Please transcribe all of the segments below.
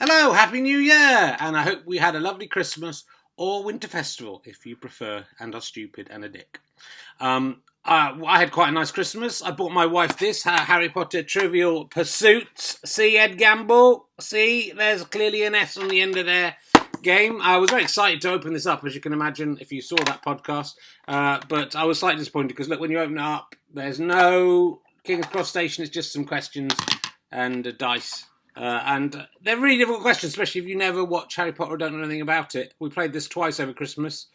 Hello, Happy New Year! And I hope we had a lovely Christmas or winter festival, if you prefer, and are stupid and a dick. I had quite a nice Christmas. I bought my wife this, Harry Potter Trivial Pursuit. See, Ed Gamble? See, there's clearly an S on the end of their game. I was very excited to open this up, as you can imagine, if you saw that podcast. But I was slightly disappointed, because look, when you open it up, there's no King's Cross Station. It's just some questions and a dice. And they're really difficult questions, especially if you never watch Harry Potter or don't know anything about it. We played this twice over Christmas.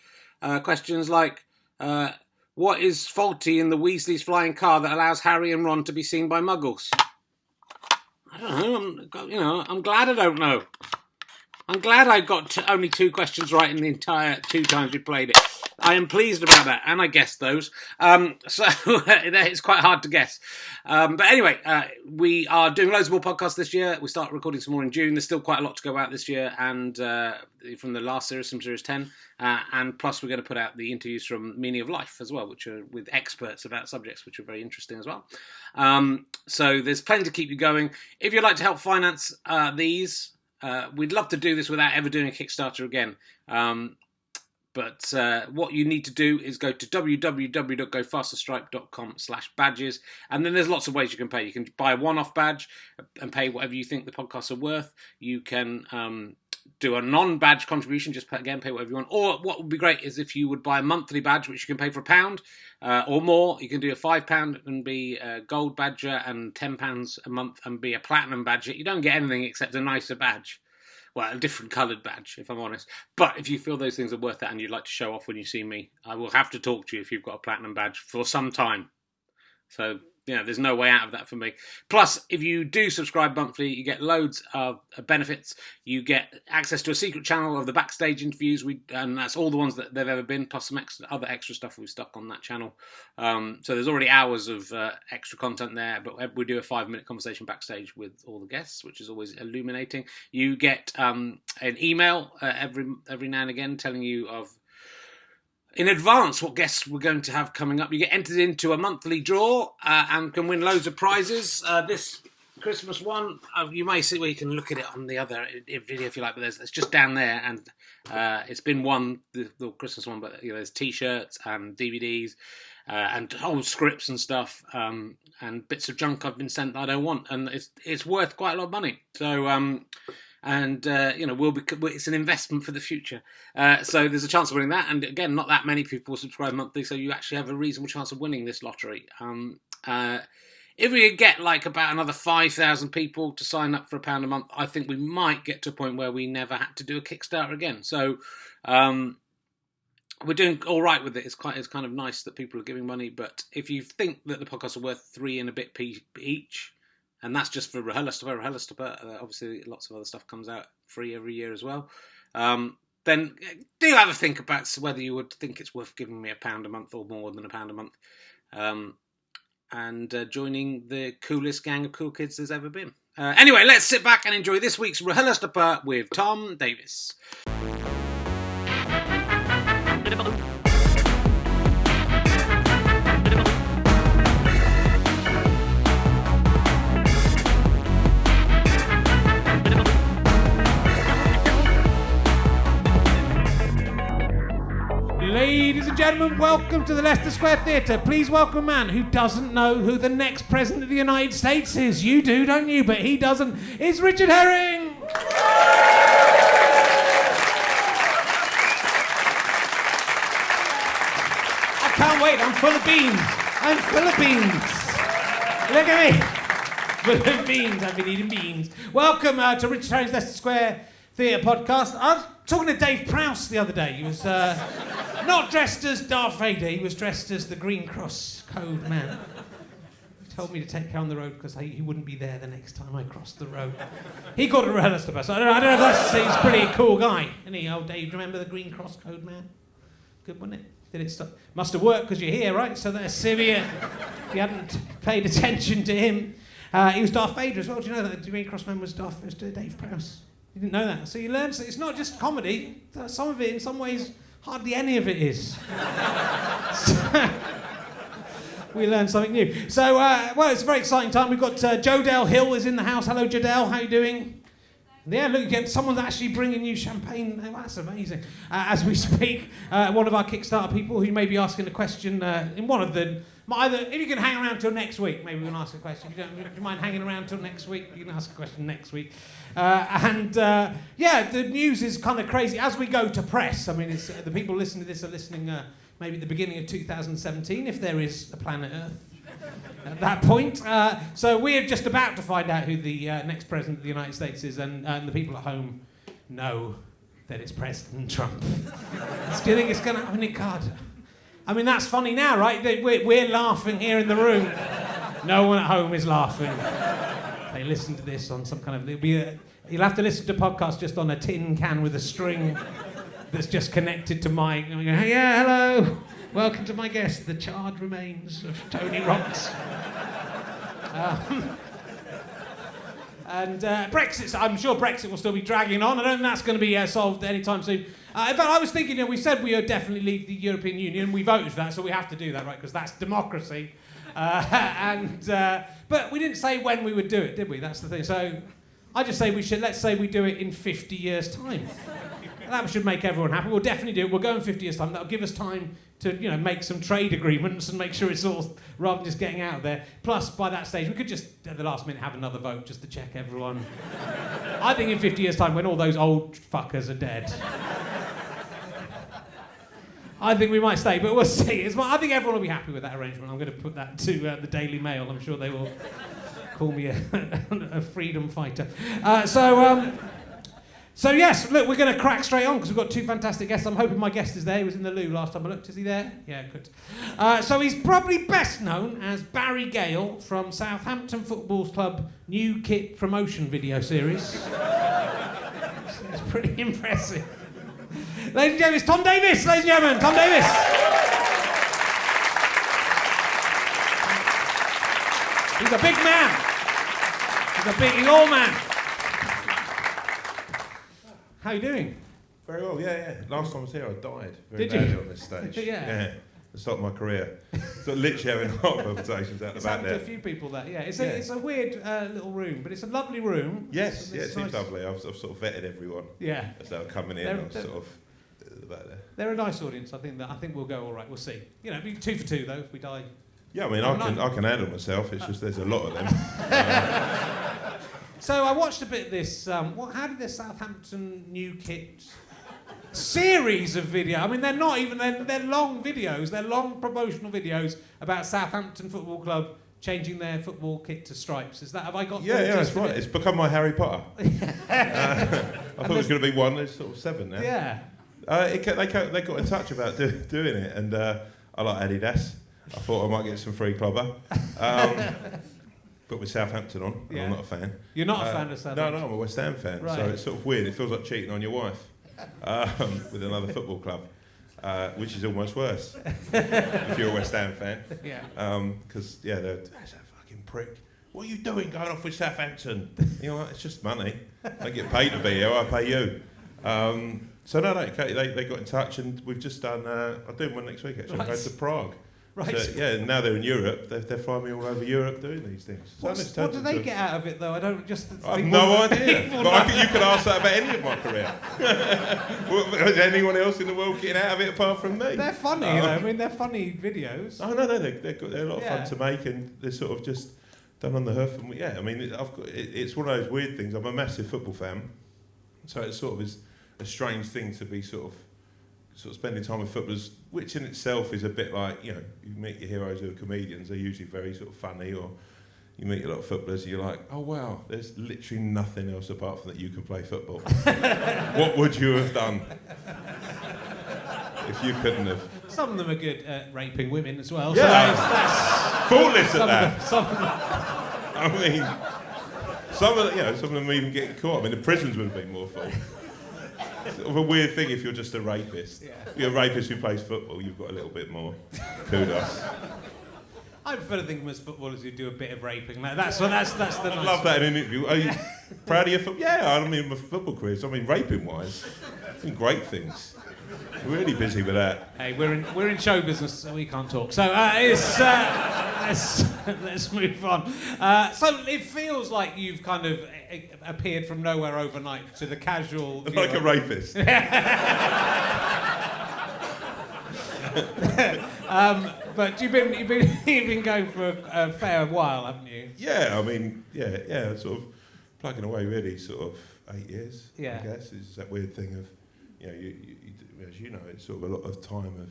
Questions like, what is faulty in the Weasley's flying car that allows Harry and Ron to be seen by Muggles? I don't know. I'm glad I don't know. I'm glad I got only two questions right in the entire 2 times we played it. I am pleased about that, and I guessed those. So it's quite hard to guess. But anyway, we are doing loads more podcasts this year. We start recording some more in June. There's still quite a lot to go out this year, and from the last series, from Series 10. And plus, we're going to put out the interviews from Meaning of Life as well, which are with experts about subjects, which are very interesting as well. So there's plenty to keep you going. If you'd like to help finance these, we'd love to do this without ever doing a Kickstarter again. But what you need to do is go to www.gofasterstripe.com/badges. And then there's lots of ways you can pay. You can buy a one-off badge and pay whatever you think the podcasts are worth. You can do a non-badge contribution, just pay whatever you want. Or what would be great is if you would buy a monthly badge, which you can pay for £1 or more. You can do a £5 and be a gold badger, and £10 a month and be a platinum badger. You don't get anything except a nicer badge. Well, a different coloured badge, if I'm honest. But if you feel those things are worth it and you'd like to show off when you see me, I will have to talk to you if you've got a platinum badge for some time. So, there's no way out of that for me. Plus, if you do subscribe monthly, you get loads of benefits. You get access to a secret channel of the backstage interviews, and that's all the ones that they've ever been, plus some other extra stuff we've stuck on that channel. So there's already hours of extra content there, but we do a 5-minute conversation backstage with all the guests, which is always illuminating. You get an email every now and again telling you of in advance what guests we're going to have coming up. You get entered into a monthly draw and can win loads of prizes. This Christmas one, you may see where you can look at it on the other video if you like, but it's just down there, and it's been won, the Christmas one, but there's T-shirts and DVDs and whole scripts and stuff and bits of junk I've been sent that I don't want, and it's worth quite a lot of money. So it's an investment for the future. So there's a chance of winning that. And again, not that many people subscribe monthly, so you actually have a reasonable chance of winning this lottery. If we get about another 5,000 people to sign up for £1 a month, I think we might get to a point where we never had to do a Kickstarter again. So we're doing all right with it. It's kind of nice that people are giving money. But if you think that the podcasts are worth 3 and a bit each, and that's just for RHLSTP. Obviously, lots of other stuff comes out free every year as well. Then do have a think about whether you would think it's worth giving me £1 a month or more than £1 a month, and joining the coolest gang of cool kids there's ever been. Anyway, let's sit back and enjoy this week's RHLSTP with Tom Davis. Ladies and gentlemen, welcome to the Leicester Square Theatre. Please welcome a man who doesn't know who the next President of the United States is. You do, don't you? But he doesn't. It's Richard Herring! I can't wait. I'm full of beans. Look at me. Full of beans. I've been eating beans. Welcome to Richard Herring's Leicester Square Theatre podcast. I was talking to Dave Prowse the other day. He was not dressed as Darth Vader, he was dressed as the Green Cross Code Man. He told me to take care on the road because he wouldn't be there the next time I crossed the road. He got a RHLSTP, so I don't know if he's a pretty cool guy. Isn't he? Oh, Dave, remember the Green Cross Code Man? Good, wasn't it? Did it stop? Must have worked because you're here, right? So that's severe. If you hadn't paid attention to him. He was Darth Vader as well. Do you know that the Green Cross Man was Dave Prowse? You didn't know that. So you learn, it's not just comedy. Some of it, in some ways, hardly any of it is. We learned something new. So, it's a very exciting time. We've got Jodelle Hill is in the house. Hello, Jodelle. How are you doing? Yeah, look, again, someone's actually bringing you champagne. Oh, that's amazing. As we speak, one of our Kickstarter people who may be asking a question in one of them, either if you can hang around till next week, maybe we can ask a question. If you don't mind hanging around till next week, you can ask a question next week. Yeah, the news is kind of crazy. As we go to press, I mean, it's, the people listening to this are listening maybe at the beginning of 2017, if there is a planet Earth at that point. So we're just about to find out who the next president of the United States is, and the people at home know that it's President Trump. Do you think it's going to happen in Carter? I mean, that's funny now, right? We're laughing here in the room. No one at home is laughing. They listen to this on some kind of... you'll have to listen to podcasts just on a tin can with a string that's just connected to mic. And we go, hey, yeah, hello. Welcome to my guest, the charred remains of Tony Roberts. And Brexit, I'm sure Brexit will still be dragging on. I don't think that's going to be solved anytime soon. In fact, I was thinking, we said we would definitely leave the European Union. We voted for that, so we have to do that, right? Because that's democracy. But we didn't say when we would do it, did we? That's the thing. So I just say let's say we do it in 50 years' time. That should make everyone happy. We'll definitely do it. We'll go in 50 years' time. That'll give us time to, make some trade agreements and make sure it's all, rather than just getting out of there. Plus, by that stage, we could just, at the last minute, have another vote just to check everyone. I think in 50 years' time, when all those old fuckers are dead, I think we might stay, but we'll see. I think everyone will be happy with that arrangement. I'm going to put that to the Daily Mail. I'm sure they will call me a freedom fighter. So yes, look, we're going to crack straight on because we've got two fantastic guests. I'm hoping my guest is there. He was in the loo last time I looked. Is he there? Yeah, good. So he's probably best known as Barry Gale from Southampton Football Club new kit promotion video series. It's pretty impressive. Ladies and gentlemen, it's Tom Davis. Ladies and gentlemen, Tom Davis. He's a big man. He's all man. How are you doing? Very well, yeah. Last time I was here, I died very badly on this stage. Yeah. The start of my career. So literally having heart palpitations out the back there. To a few people that, yeah. It's a weird little room, but it's a lovely room. Yes, it seems lovely. I've sort of vetted everyone. Yeah. As they were coming in, I'm sort of back there. They're a nice audience. I think we'll go all right. We'll see. Be 2 for 2 though if we die. Yeah, I mean, I can handle myself. It's just there's a lot of them. So I watched a bit of this. How did the Southampton new kit series of video? I mean, they're not even. They're long videos. They're long promotional videos about Southampton Football Club changing their football kit to stripes. Have I got? Yeah, that's right. It's become my Harry Potter. I thought it was going to be 1. There's sort of 7 now. Yeah. They got in touch about doing it, and I like Adidas. I thought I might get some free clobber. But with Southampton on, and I'm not a fan. You're not a fan of Southampton? No, I'm a West Ham fan. Right. So it's sort of weird. It feels like cheating on your wife with another football club, which is almost worse if you're a West Ham fan. Yeah. Because, that's a fucking prick. What are you doing going off with Southampton? It's just money. I get paid to be here, I pay you. So they got in touch, and we've just done, I'm doing one next week actually. I'm going to Prague. Right. So, now they're in Europe. They're flying me all over Europe doing these things. What do they get out of it, though? I don't just... I have no idea. But you could ask that about any of my career. Is anyone else in the world getting out of it apart from me? They're funny, I mean, they're funny videos. Oh, no, they're a lot of fun to make, and they're sort of just done on the hoof. And I mean, it's one of those weird things. I'm a massive football fan, so it sort of is a strange thing to be sort of spending time with footballers, which in itself is a bit like, you meet your heroes who are comedians, they're usually very sort of funny, or you meet a lot of footballers and you're like, oh wow, there's literally nothing else apart from that you can play football. What would you have done if you couldn't have? Some of them are good at raping women as well. Yeah, so that's thoughtless at that. Some of them. I mean, some of them even getting caught. I mean, the prisons would have been more fun. Sort of a weird thing if you're just a rapist. Yeah. If you're a rapist who plays football, you've got a little bit more kudos. I prefer to think of them as footballers who do a bit of raping. That's the nice. I love that in an interview. Are you proud of your football? Yeah, I mean, my football career. So, I mean, raping-wise, some great things. We're really busy with that. Hey, we're in show business, so we can't talk. So let's move on. So it feels like you've kind of appeared from nowhere overnight to the casual. Like a rapist. But you've been going for a fair while, haven't you? Yeah, I mean, sort of plugging away really, sort of 8 years. Yeah. I guess it's that weird thing of, you know, you as you know, it's sort of a lot of time of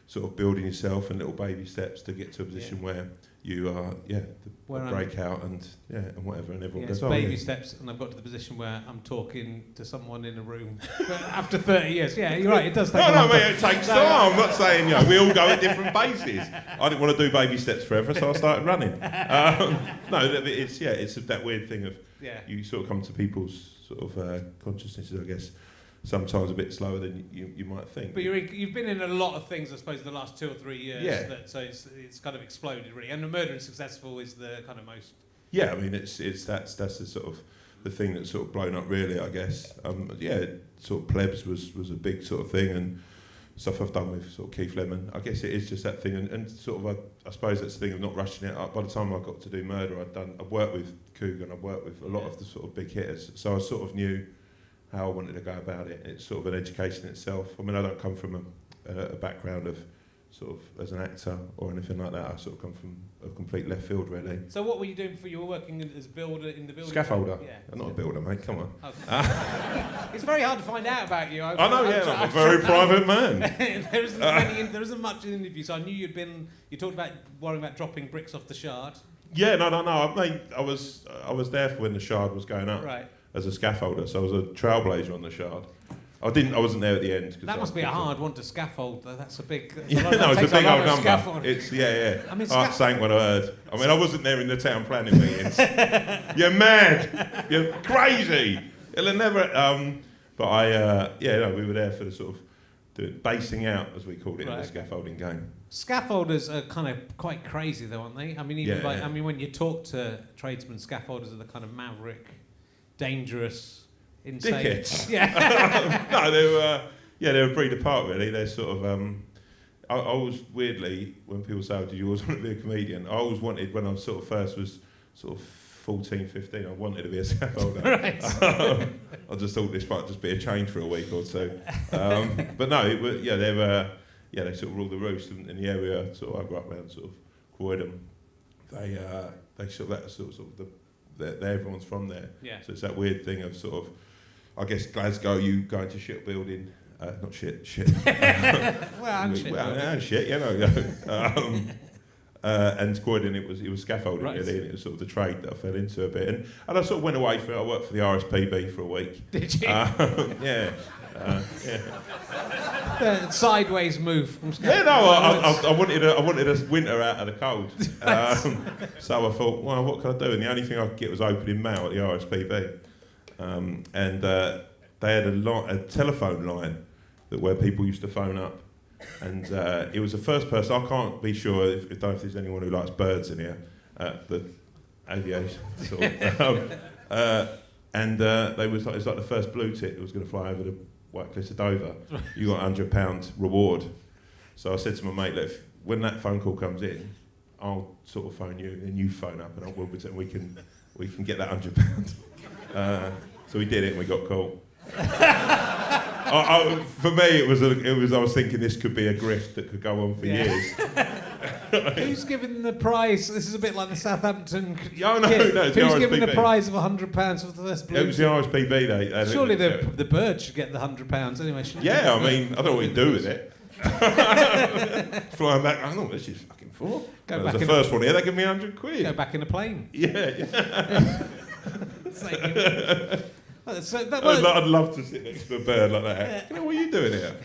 sort of building yourself and little baby steps to get to a position where you are, the breakout and whatever, and everyone goes, baby steps, and I've got to the position where I'm talking to someone in a room after 30 years. Yeah, you're right, it does take No, mate, it takes time. I'm not saying, you know, we all go at different paces. I didn't want to do baby steps forever, so I started running. It's that weird thing of you sort of come to people's sort of consciousnesses, I guess, sometimes a bit slower than you might think. But you've been in a lot of things, I suppose, in the last 2 or 3 years. Yeah. So it's kind of exploded, really. And the Murder and Successful is the kind of most... Yeah, I mean, that's the sort of the thing that's sort of blown up, really, I guess. Sort of Plebs was a big sort of thing, and stuff I've done with sort of Keith Lemon. I guess it is just that thing, and sort of I suppose that's the thing of not rushing it up. By the time I got to do Murder, I've worked with Coogan, I've worked with a lot of the sort of big hitters, so I sort of knew how I wanted to go about it. It's sort of an education itself. I mean, I don't come from a background of sort of as an actor or anything like that. I sort of come from a complete left field, really. So what were you doing before? You were working as builder in the building? Scaffolder. Yeah. I'm not a builder, mate. Come on. Okay. It's very hard to find out about you. I'm a very private man. there isn't much in the interview, so I knew you talked about worrying about dropping bricks off the Shard. Yeah, no. I was there for when the Shard was going up. Right. As a scaffolder, so I was a trailblazer on the Shard. I wasn't there at the end. That must be a hard one to scaffold. That's a big. It's a big old number. It's I mean, heart sank when I heard. I mean, I wasn't there in the town planning meetings. You're mad. You're crazy. It'll never. We were there for the sort of basing out, as we called it, in the scaffolding game. Scaffolders are kind of quite crazy, though, aren't they? I mean, I mean, when you talk to tradesmen, scaffolders are the kind of maverick, dangerous, insane. Dickheads. Yeah. No, they were a breed apart, really. They're sort of. I always, weirdly, when people say, "Did you always want to be a comedian?" I always wanted, when I was sort of first was sort of 14, 15, I wanted to be a scaffolder. Right. I just thought this might just be a change for a week or two. But no, they sort of ruled the roost in the area. Sort of I grew up around sort of Croydon. They sort of that sort of everyone's from there. Yeah. So it's that weird thing of sort of, I guess Glasgow, you go into shipbuilding, not shit. Shit, you know. And Croydon, it was scaffolding, right. really, and it was sort of the trade that I fell into a bit. And I sort of went away for it. I worked for the RSPB for a week. Did you? Yeah. The sideways move from scaffolding. Yeah, no, I wanted a winter out of the cold. So I thought, well, what can I do? And the only thing I could get was opening mail at the RSPB. And they had a telephone line where people used to phone up. And it was the first person, I can't be sure if there's anyone who likes birds in here, the aviation sort of. It was like the first blue tit that was going to fly over the White Cliffs of Dover. You got £100 reward. So I said to my mate, look, when that phone call comes in, I'll sort of phone you, and you phone up, and we'll pretend we can get that £100. So we did it, and we got caught. For me, it was. I was thinking this could be a grift that could go on for years. Who's given the prize? This is a bit like the Southampton. No, it's who's given the prize of £100 for the first blue? It was the RSPB. Surely the bird should get the £100 anyway. Yeah, I mean, I don't know what you do with it. Flying back, I don't know what this is fucking for. That was the first one here. They give me £100. Go back in a plane. Yeah. I'd love to sit next to a bird like that. You know, what are you doing here?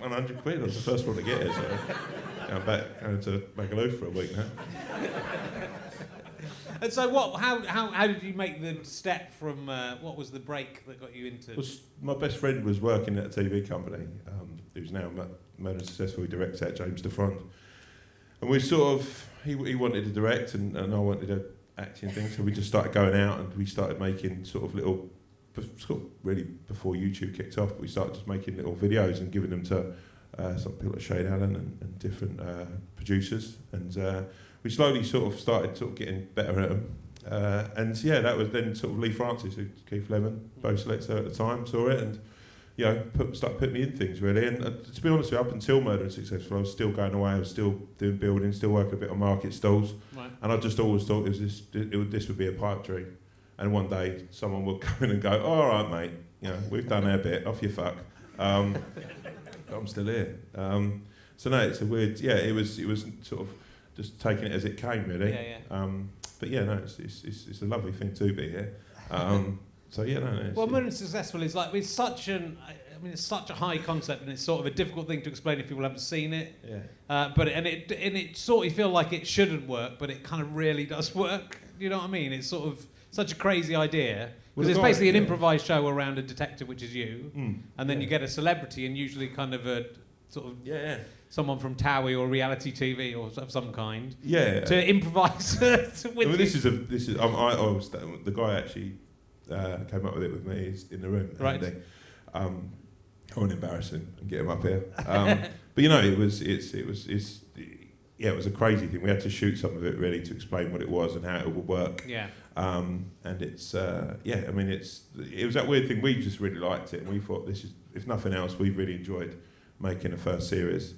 £100. I was the first one to get it. So I'm going to Magaluf for a week now. And so, how did you make the step from? What was the break that got you into? My best friend was working at a TV company, who's now most successfully directs at James DeFront, and we sort of he wanted to direct and I wanted to act in things, so we just started going out and we started making sort of little sort of really before YouTube kicked off, we started just making little videos and giving them to some people like Shane Allen and different producers, and we slowly sort of started sort of getting better at them. And yeah, that was then sort of Lee Francis, who Keith Lemon, both selector at the time, saw it and started putting me in things really. And to be honest with you, up until Murder and Successful, I was still going away. I was still doing building, still working a bit on market stalls. Right. And I just always thought this would be a pipe dream. And one day someone would come in and go, "All right, mate, we've done our bit. Off you fuck." I'm still here. So no, it's a weird. Yeah, it was sort of just taking it as it came really. Yeah. But yeah, no, it's a lovely thing to be here. So yeah, no. Well, Murder and Successful is like it's such a high concept, and it's sort of a difficult thing to explain if people haven't seen it. Yeah. But it sort of feel like it shouldn't work, but it kind of really does work. You know what I mean? It's sort of such a crazy idea because it's basically an improvised show around a detective, which is you, and then you get a celebrity, and usually kind of a sort of someone from Towie or reality TV or of some kind. Yeah. To improvise with. I mean, this is I was the guy actually came up with it with me. He's in the room. Right. I won't embarrass him and get him up here. But it was a crazy thing. We had to shoot some of it really to explain what it was and how it would work. Yeah. And it's I mean it was that weird thing. We just really liked it, and we thought this is, if nothing else, we've really enjoyed making the first series.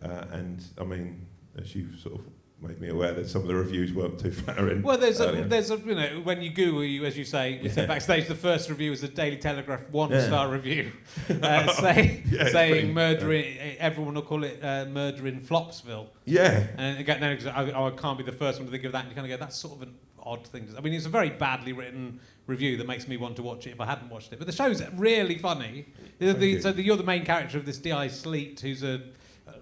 And I mean, as you've sort of made me aware that some of the reviews weren't too flattering. Well, there's a when you Google, as you say, we said backstage, the first review was a Daily Telegraph 1-star review, saying murdering. Everyone will call it murder in Flopsville. Yeah. And again, I can't be the first one to think of that. And you kind of go, that's sort of an odd thing. I mean, it's a very badly written review that makes me want to watch it if I hadn't watched it. But the show's really funny. You're the main character of this D.I. Sleet, who's a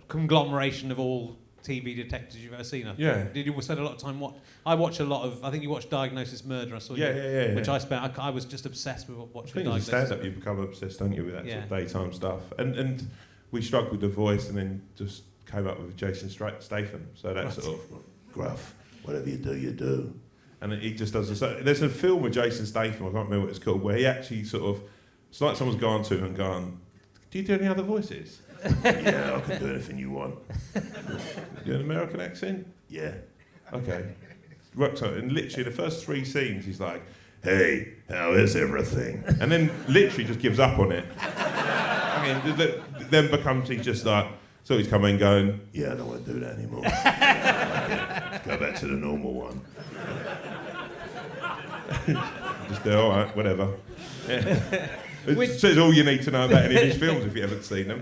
conglomeration of all TV detectives you've ever seen. Did you spend a lot of time I watch a lot of. I think you watched Diagnosis Murder. I saw which I spent. I was just obsessed with watching. I think stand-up, you become obsessed, don't you, with that sort of daytime stuff. And we struggled with the voice, and then just came up with Jason Statham. So that's sort of gruff. Whatever you do, you do. And he just does this. There's a film with Jason Statham. I can't remember what it's called, where he actually sort of. It's like someone's gone to him and gone, "Do you do any other voices?" Yeah, I can do anything you want. You an American accent? Yeah. Okay. Works out, and literally the first 3 scenes, he's like, "Hey, how is everything?" And then literally just gives up on it. I mean, then becomes he's just like, so he's coming going, "Yeah, I don't want to do that anymore. Go back to the normal one." Just do, all right, whatever. Yeah. It says all you need to know about any of his films if you haven't seen them.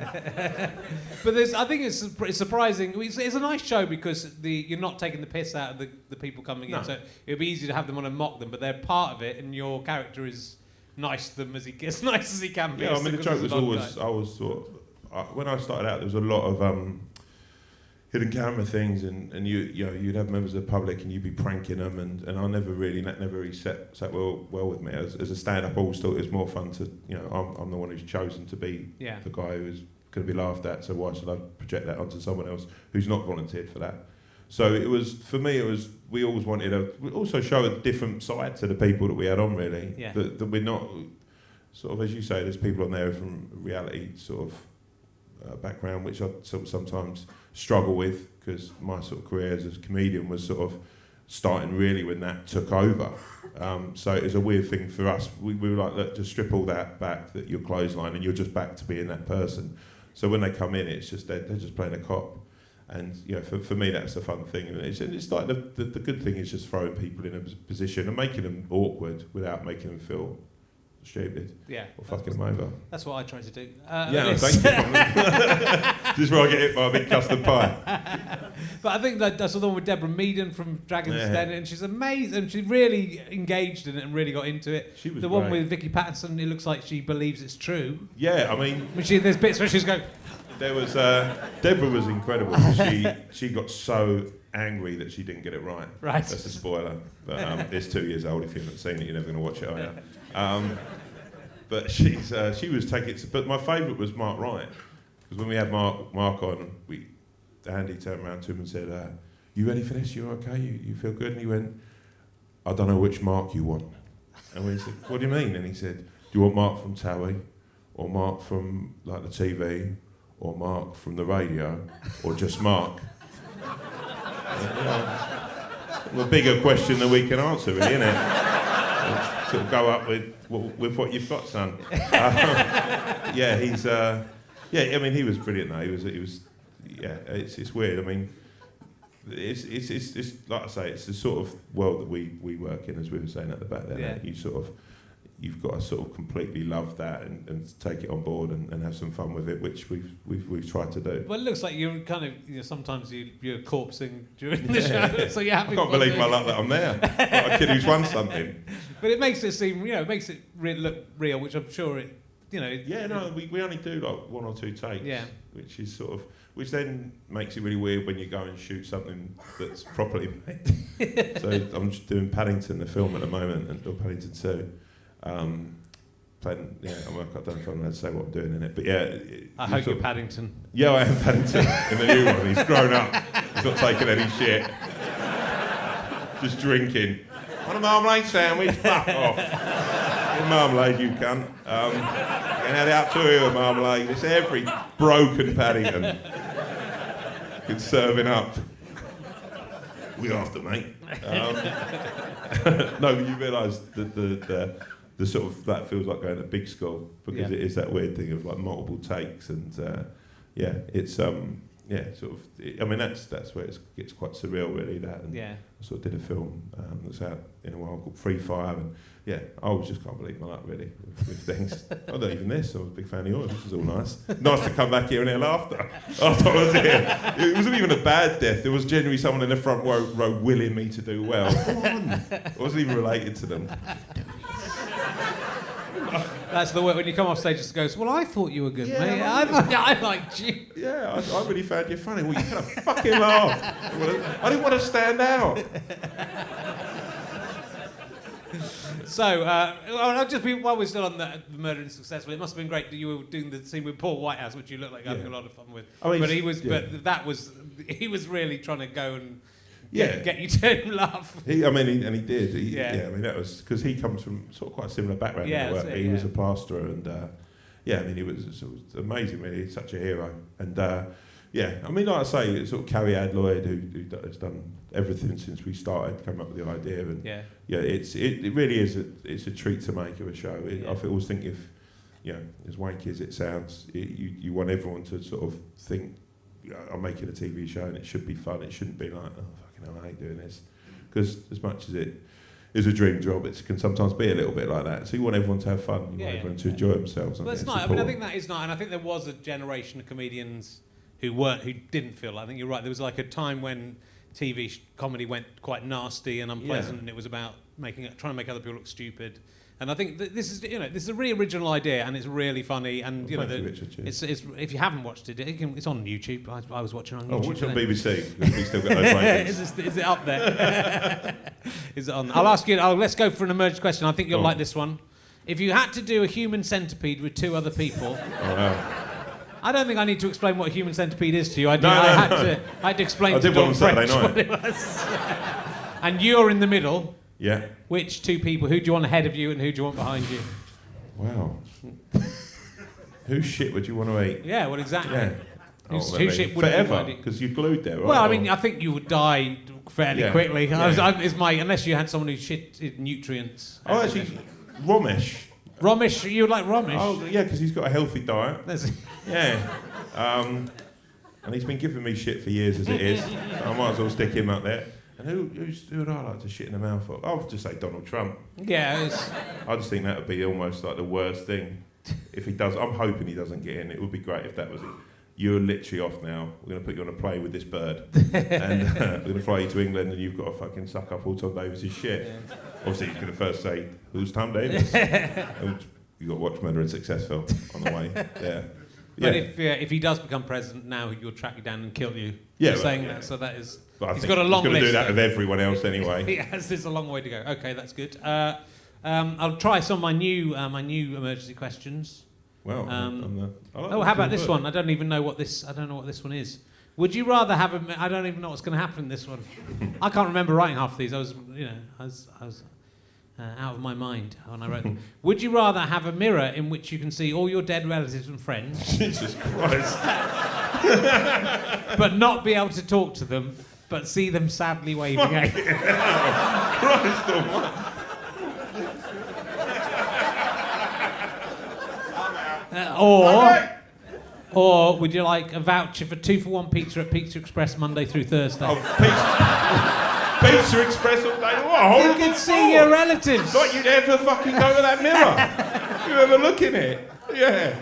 But I think it's surprising. It's a nice show because you're not taking the piss out of the people coming in. So it'd be easy to have them on and mock them, but they're part of it, and your character is nice to them as nice as he can be. Yeah, I mean the joke was always when I started out, there was a lot of hidden camera things, and you'd have members of the public and you'd be pranking them, and I never really sat well with me. As a stand-up, I always thought it was more fun to, I'm the one who's chosen to be the guy who's going to be laughed at, so why should I project that onto someone else who's not volunteered for that? So we always wanted we also show a different side to the people that we had on, really. Yeah. That we're not, sort of, as you say, there's people on there from reality sort of background, which I sort of sometimes struggle with, because my sort of career as a comedian was sort of starting really when that took over. So it was a weird thing for us. We were like, look, just strip all that back, that you're clothesline, and you're just back to being that person. So when they come in, it's just they're just playing a cop. And for me, that's the fun thing. And it's like the good thing is just throwing people in a position and making them awkward without making them feel stupid. Yeah. Or fucking them over. That's what I try to do. Thank you. This is where I get hit by a big custard pie. But I think that's the one with Deborah Meaden from Dragon's Den, and she's amazing. She really engaged in it and really got into it. She was the great. One with Vicky Patterson, it looks like she believes it's true. Yeah, I mean... There's bits where she's going... There was... Deborah was incredible. She got so angry that she didn't get it right. Right. That's a spoiler. But it's 2 years old. If you haven't seen it, you're never going to watch it, are you? But she was taking... But my favourite was Mark Wright. Because when we had Mark on, Andy turned around to him and said, "You ready for this? You okay? You feel good?" And he went, "I don't know which Mark you want." And we said, "What do you mean?" And he said, you want Mark from Towie, or Mark from like the TV, or Mark from the radio, or just Mark? A bigger question than we can answer, really, isn't it? Sort of go up with what you've got, son. Yeah, he's. Yeah, I mean, he was brilliant. Though he was. Yeah, it's weird. I mean, it's like I say, it's the sort of world that we work in, as we were saying at the back there. Yeah. You've got to sort of completely love that and take it on board and have some fun with it, which we've tried to do. Well, it looks like you're kind of, sometimes you're corpsing during the show, so you're happy. I can't believe my luck that I'm there. Like a kid who's won something. But it makes it seem, it makes it look real, which I'm sure it, Yeah, no, we only do like 1 or 2 takes. Yeah. Which is sort of, which then makes it really weird when you go and shoot something that's properly made. So I'm just doing Paddington, the film at the moment, or Paddington 2. Playing, I don't know if I'm allowed to say what I'm doing in it, but yeah. I hope you're Paddington. Yeah, I am Paddington in the new one. He's grown up. He's not taking any shit. Just drinking. Want a marmalade sandwich? Fuck off. Get marmalade, you cunt. And had out to you a marmalade. It's every broken Paddington. Good serving up. We after, mate. No, but you realise that the sort of, that feels like going to big school, because it is that weird thing of like multiple takes, and it's sort of, I mean, that's where it gets quite surreal, really, that. And I sort of did a film that's out in a while called Free Fire, and I just can't believe my luck, really, with things. I don't even this, I was a big fan of yours. This is all nice. Nice to come back here and hear laughter after I was here. It wasn't even a bad death. There was genuinely someone in the front row willing me to do well. Come on. I wasn't even related to them. That's the way when you come off stage, just goes, well, I thought you were good, mate. I liked you. Yeah, I really found you funny. Well, you kind of fucking laughed. I didn't want to stand out. So, I'll just be, while we're still on the Murder and Successful, it must have been great that you were doing the scene with Paul Whitehouse, which you look like having a lot of fun with. I mean, he was really trying to go and get you to laugh. He did. I mean, that was because he comes from sort of quite a similar background. He was a plasterer, and he was amazing. Really, he's such a hero. And I mean, like I say, sort of Carrie Ad Lloyd, who has done everything since we started, come up with the idea, and it really is it's a treat to make of a show. I always think if as wanky as it sounds, you want everyone to sort of think, I'm making a TV show and it should be fun. It shouldn't be like, oh fucking hell, I hate doing this, because as much as it is a dream job, it can sometimes be a little bit like that. So you want everyone to have fun. You want everyone to enjoy themselves. Well, that's nice. I mean, I think that is nice, and I think there was a generation of comedians who didn't feel. I think you're right. There was like a time when TV comedy went quite nasty and unpleasant, and it was about trying to make other people look stupid. And I think this is a really original idea, and it's really funny. And Richard, it's if you haven't watched it, it's on YouTube. I was watching on YouTube. Watch on BBC. We still got those ratings. Is it up there? Is it on? I'll ask you. Let's go for an emergency question. I think you'll like this one. If you had to do a human centipede with 2 other people. I don't think I need to explain what a human centipede is to you. I had to explain to Don French what it was. And you're in the middle. Yeah. Which 2 people? Who do you want ahead of you and who do you want behind you? Wow. Whose shit would you want to eat? Yeah, well, exactly. Yeah. Whose shit would forever? Because you're glued there, right? Well, I mean, I think you would die fairly quickly. Yeah. Unless you had someone who shit nutrients. Oh, actually, Romesh. Romesh, you like Romesh? Oh, yeah, because he's got a healthy diet. Yeah. And he's been giving me shit for years as it is. I might as well stick him up there. And who would I like to shit in the mouth of? I would just say Donald Trump. Yeah. I just think that would be almost like the worst thing if he does. I'm hoping he doesn't get in. It would be great if that was it. You're literally off now. We're going to put you on a plane with this bird. And we're going to fly you to England, and you've got to fucking suck up all Tom Davis' shit. Yeah. Obviously, he's going to first say, who's Tom Davis? You've got to watch Murder and Successful on the way. Yeah. But if he does become president now, he'll track you down and kill you. Yeah, for saying that. So that is. But he's got a long list. He's going to do that with everyone else anyway. He has. There's a long way to go. Okay, that's good. I'll try some of my new emergency questions. Well, how about this one? I don't even know what this. I don't know what this one is. Would you rather have I don't even know what's going to happen in this one. I can't remember writing half of these. I was out of my mind when I wrote them. Would you rather have a mirror in which you can see all your dead relatives and friends, Jesus Christ. but not be able to talk to them, but see them sadly waving at you? Christ almighty. Or would you like a voucher for 2-for-1 pizza at Pizza Express Monday through Thursday? Oh, Pizza Express all day. What? You can see your relatives. Like you'd ever fucking go to that mirror. You ever look in it? Yeah.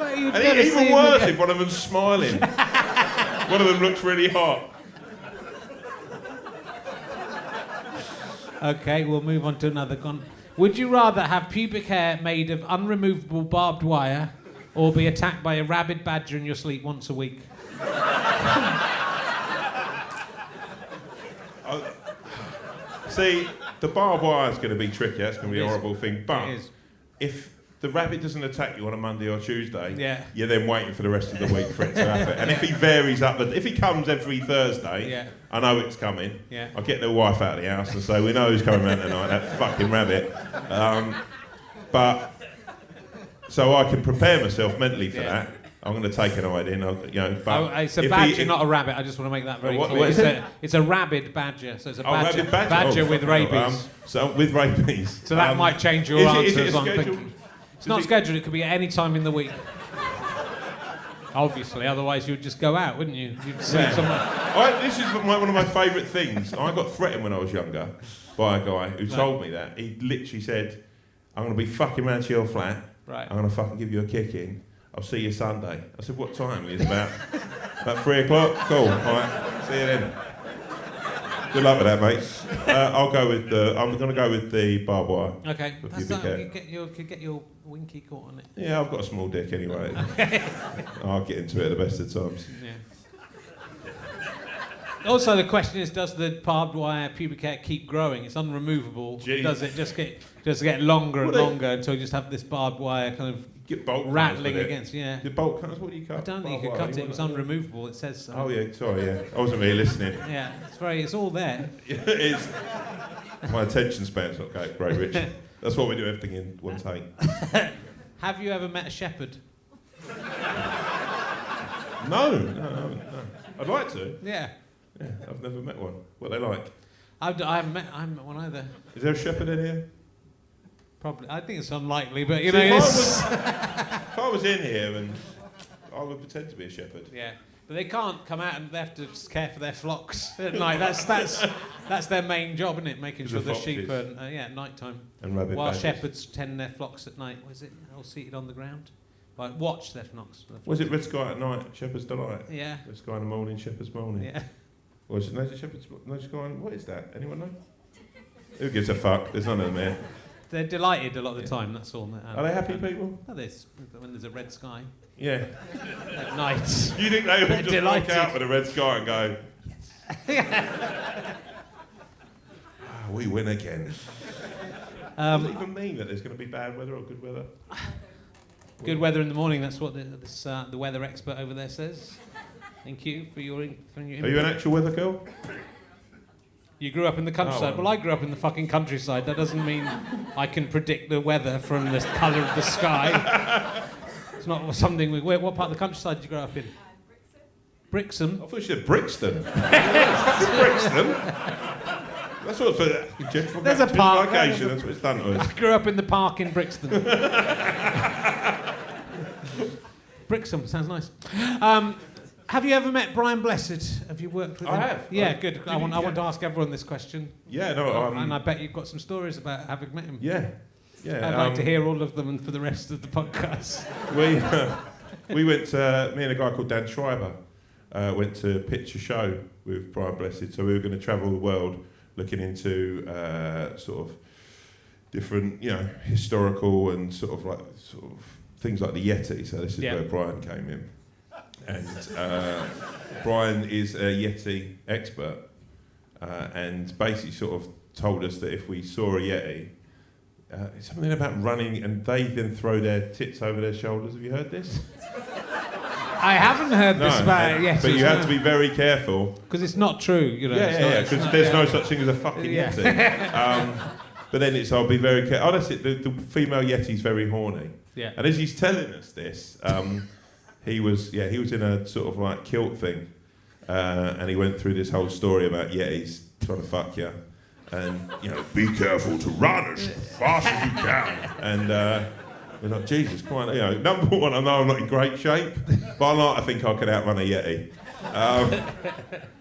And even worse if one of them's smiling. One of them looks really hot. Okay, we'll move on to another one. Would you rather have pubic hair made of unremovable barbed wire or be attacked by a rabid badger in your sleep once a week? See, the barbed wire is going to be tricky. That's going to be a horrible thing. But It is. if the rabbit doesn't attack you on a Monday or Tuesday, Yeah. you're then waiting for the rest of the week for it to happen. And if he varies up, if he comes every Thursday, Yeah. I know it's coming. Yeah. I'll get the wife out of the house and say, we know who's coming round tonight, that fucking rabbit. But so I can prepare myself mentally for that. I'm going to take an iodine, but it's a badger, not a rabbit. I just want to make that very What clear. is it? It's a rabid badger, so it's a badger, rabid badger. with rabies. So with rabies. So that might change your is answer. it as I'm scheduled? thinking. It's not scheduled. It could be at any time in the week. Obviously, otherwise you would just go out, wouldn't you? You'd see someone. This is one of my favourite things. I got threatened when I was younger by a guy who told me that. He literally said, I'm going to be fucking round to your flat. Right. I'm going to fucking give you a kick in. I'll see you Sunday. I said, what time? He was about 3 o'clock. Cool. All right. See you then. Good luck with that, mate. I'm going to go with the barbed wire. Okay. With That's pubic not, hair. you could get your winky caught on it. Yeah, I've got a small dick anyway. I'll get into it at the best of times. Yeah. Also, the question is, does the barbed wire pubic hair keep growing? It's unremovable. Jeez. Does it just get longer and longer until you just have this barbed wire kind of Get bolt rattling cutters with against? Yeah. The bolt cutters, what do you cut? I don't think you could Barbed cut it. wire, It was unremovable. It says so. Oh yeah, sorry, yeah. I wasn't really listening. Yeah. It's all there. It's, my attention span's not great, Rich. That's why we do everything in one take. Have you ever met a shepherd? No. I'd like to. Yeah. Yeah, I've never met one. What are they like? I haven't met one either. Is there a shepherd in here? Probably. I think it's unlikely, but See, if I was in here, and I would pretend to be a shepherd. Yeah. But they can't come out and they have to just care for their flocks at night. That's their main job, isn't it? Making sure the sheep are at night time. And rabbit While badgers. shepherds tend their flocks at night. Was it all seated on the ground? Like watch their flocks. Was it Red Sky at night, Shepherd's Delight? Yeah. Red Sky in the morning, Shepherd's morning. Yeah. Or is it no Sky? What is that? Anyone know? Who gives a fuck? There's none of them here. They're delighted a lot of the time. That's all. Are they happy people? Well, when there's a red sky Yeah. at night. You think they would just delighted. walk out with a red sky and go, we win again. Does it even mean that there's going to be bad weather or good weather? Good weather in the morning. That's what the weather expert over there says. Thank you for your input. Are you an actual weather girl? You grew up in the countryside. Well, I grew up in the fucking countryside. That doesn't mean I can predict the weather from the colour of the sky. It's not something. What part of the countryside did you grow up in? Brixham. I thought you said Brixton. Brixton. That's what for There's a park. Location. That's what it's done to us. I grew up in the park in Brixton. Brixham sounds nice. Have you ever met Brian Blessed? Have you worked with him? I have. Yeah, good. I want to ask everyone this question. Yeah, no. And I bet you've got some stories about having met him. Yeah. I'd like to hear all of them and for the rest of the podcast. We went to, me and a guy called Dan Schreiber went to pitch a show with Brian Blessed. So we were going to travel the world looking into sort of different, historical and sort of things like the Yeti. So this is where Brian came in. And Brian is a Yeti expert and basically sort of told us that if we saw a Yeti, something about running and they then throw their tits over their shoulders. Have you heard this? I haven't heard this about it yet. But you have to be very careful. Because it's not true, you know. Yeah, because there's no such thing as a fucking Yeti. But then I'll be very careful. Oh, that's it. The female Yeti's very horny. Yeah. And as he's telling us this, he was in a sort of like kilt thing, and he went through this whole story about Yetis trying to fuck you, and be careful to run as fast as you can. And we're like, Jesus Christ, number one, I know I'm not in great shape, but I think I could outrun a Yeti.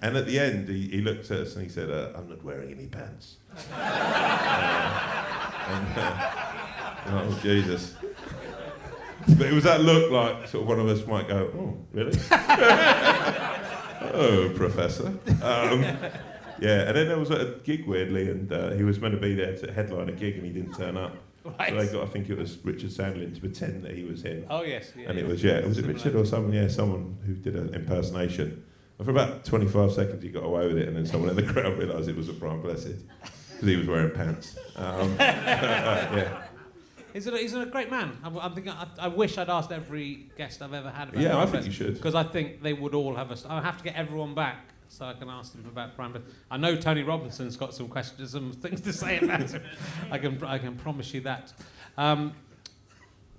And at the end, he looked at us and he said, "I'm not wearing any pants." Oh Jesus! But it was that look like sort of one of us might go, "Oh, really?" "Oh, Professor." And then there was a gig weirdly, and he was meant to be there to headline a gig, and he didn't turn up. Right. So they got, I think it was Richard Sandlin to pretend that he was him. Oh yes. Yeah, and it was Richard or someone? Yeah, someone who did an impersonation. And for about 25 seconds he got away with it, and then someone in the crowd realised it was a Brian Blessed because he was wearing pants. Yeah. He's a great man. I'm thinking. I wish I'd asked every guest I've ever had about. Yeah, I think you should. Because I think they would all have I have to get everyone back so I can ask them about Brian. But I know Tony Robinson's got some questions, some things to say about him. I can promise you that.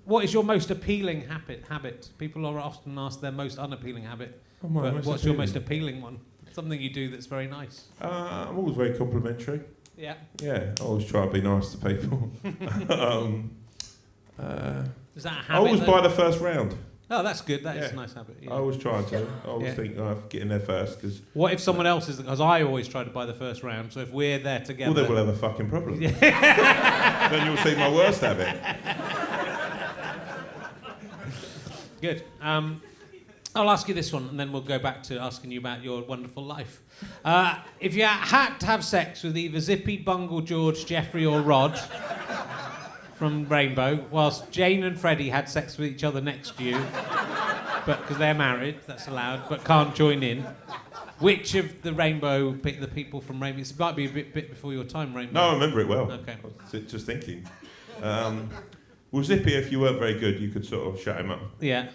What is your most appealing habit? People are often asked their most unappealing habit. What's your most appealing one? Something you do that's very nice. I'm always very complimentary. Yeah. Yeah, I always try to be nice to people. Is that a habit? I always buy the first round. Oh, that's good. That is a nice habit. Yeah. I always try to. I always think I have to get in there first. Cause what if someone else is? Because I always try to buy the first round. So if we're there together, well, then we'll have a fucking problem. Then you'll see my worst habit. Good. I'll ask you this one, and then we'll go back to asking you about your wonderful life. If you had to have sex with either Zippy, Bungle, George, Jeffrey, or Rod from Rainbow, whilst Jane and Freddie had sex with each other next to you, but because they're married, that's allowed, but can't join in, which of the Rainbow, the people from Rainbow, it might be a bit before your time, Rainbow. No, I remember it well. Okay. I was just thinking. Well, Zippy, if you weren't very good, you could sort of shut him up. Yeah.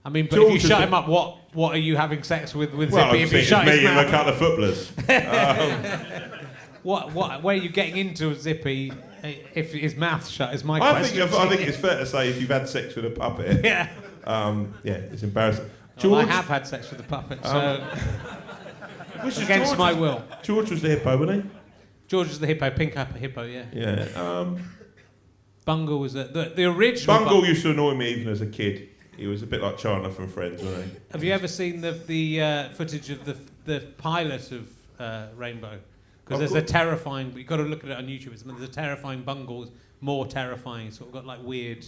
I mean, but George if you shut him up, what are you having sex with well, Zippy? If you shut his me and mouth? a couple of footballers. Where are you getting into Zippy if his mouth's shut? Is my question. I think it's fair to say if you've had sex with a puppet, yeah, it's embarrassing. George, well, I have had sex with a puppet, so against my will. George was the hippo, wasn't he? George was the hippo, pink hippo, yeah. Yeah. Bungle was the original. Bungle used to annoy me even as a kid. He was a bit like Chandler from Friends, wasn't he? Have you ever seen the footage of the pilot of Rainbow? Because there's a terrifying. You've got to look at it on YouTube. There's a terrifying Bungle, more terrifying. Sort of got like weird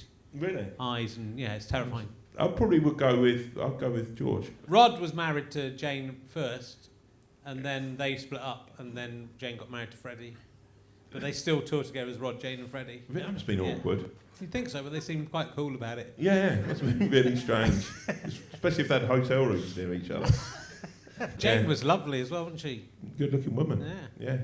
eyes, and yeah, it's terrifying. I would go with George. Rod was married to Jane first, and then they split up, and then Jane got married to Freddie. But they still tour together as Rod, Jane and Freddie. That must have been awkward. You think so, but they seemed quite cool about it. Yeah, it must have been really strange. Especially if they had hotel rooms near each other. Jane was lovely as well, wasn't she? Good-looking woman. Yeah.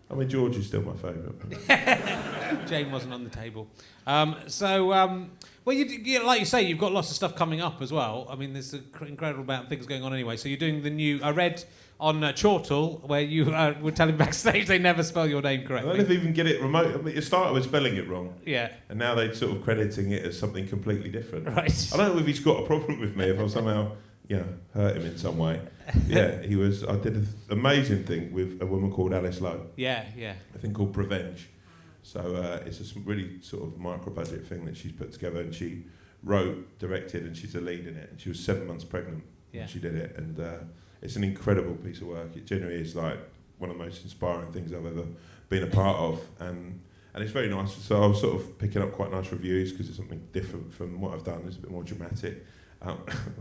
I mean, George is still my favourite. Jane wasn't on the table. Well, you like you say, you've got lots of stuff coming up as well. I mean, there's an incredible amount of things going on anyway. So you're doing the new... I read on Chortle, where you were telling backstage they never spell your name correctly. I don't even get it remote. I mean, it started with spelling it wrong. Yeah. And now they're sort of crediting it as something completely different. Right. I don't know if he's got a problem with me, if I've somehow, hurt him in some way. Yeah, I did an amazing thing with a woman called Alice Lowe. Yeah. A thing called Prevenge. So it's a really sort of micro-budget thing that she's put together, and she wrote, directed, and she's a lead in it. And she was 7 months pregnant when she did it. And it's an incredible piece of work. It genuinely is like one of the most inspiring things I've ever been a part of. And it's very nice. So I was sort of picking up quite nice reviews because it's something different from what I've done. It's a bit more dramatic.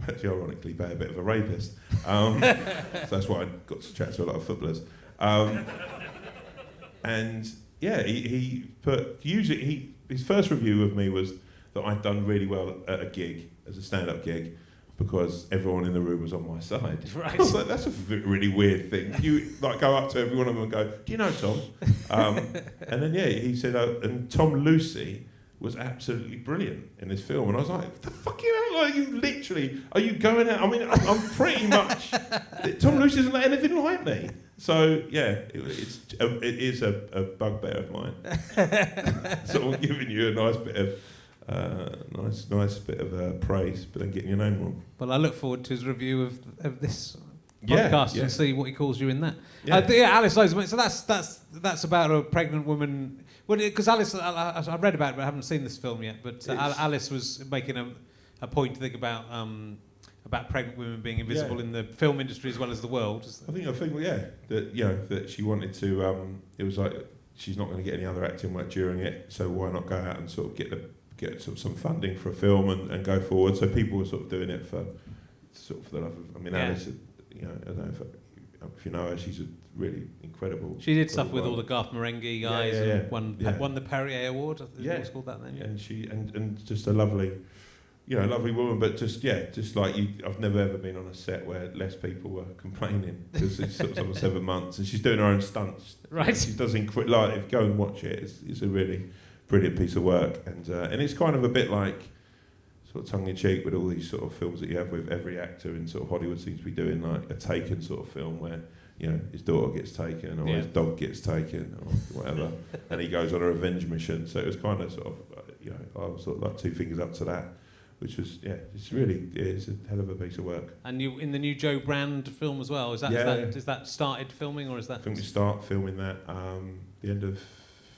Actually, ironically, by a bit of a rapist. So that's why I got to chat to a lot of footballers. And yeah, he put... Usually, his first review of me was that I'd done really well at a gig, as a stand-up gig, because everyone in the room was on my side. Right. I was like, that's a really weird thing. You like go up to every one of them and go, "Do you know Tom?" And then he said, and Tom Lucy was absolutely brilliant in this film, and I was like, "The fuck are you going out?" I mean, I'm pretty much Tom Lewis isn't like anything like me. So yeah, it is a bugbear of mine. So I'm giving you a nice bit of praise, but then getting your name wrong. Well, I look forward to his review of this podcast and see what he calls you in that. Alice knows. So that's about a pregnant woman. Well, because Alice, I've read about it, but I haven't seen this film yet. But Alice was making a point to think about pregnant women being invisible in the film industry as well as the world. I think that she wanted to. It was like she's not going to get any other acting work during it, so why not go out and sort of get some funding for a film and go forward. So people were sort of doing it for the love of. I mean, Alice, I don't know if you know her, she's a really incredible. She did stuff with all the Garth Marenghi guys and won the Perrier Award. I think it was called that then. Yeah, and she and just a lovely woman, but just like you, I've never ever been on a set where less people were complaining because it's sort of 7 months, and she's doing her own stunts. Right. She does if you go and watch it, it's a really brilliant piece of work, and it's kind of a bit like sort of tongue in cheek with all these sort of films that you have with every actor in sort of Hollywood seems to be doing like a Taken sort of film where his daughter gets taken or his dog gets taken or whatever, and he goes on a revenge mission. So it was kind of sort of I was sort of like two fingers up to that, which was it's a hell of a piece of work. And you in the new Joe Brand film as well. Is that started filming or is that? I think we start filming that the end of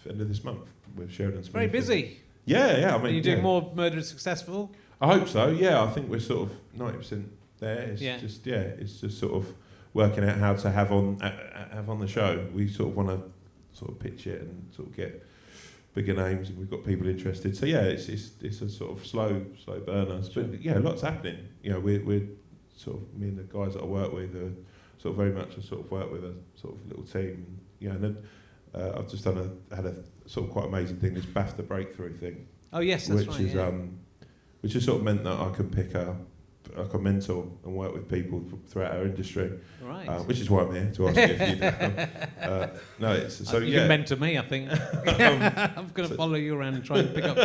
this month with Sheridan's. Very busy. Yeah. I mean, are you doing more Murder Successful? I hope so. Yeah, I think we're sort of 90% there. It's just sort of working out how to have on the show. We sort of want to sort of pitch it and sort of get bigger names, and we've got people interested. So it's a sort of slow burner. Sure. But lots happening. We're sort of, me and the guys that I work with are sort of very much work with a sort of little team. And then I've just had a sort of quite amazing thing, this BAFTA breakthrough thing. Oh yes, that's which has sort of meant that I can pick a mentor and work with people throughout our industry. Right. Which is why I'm here to ask you if you. You can mentor me, I think. I'm going to follow you around and try and pick up.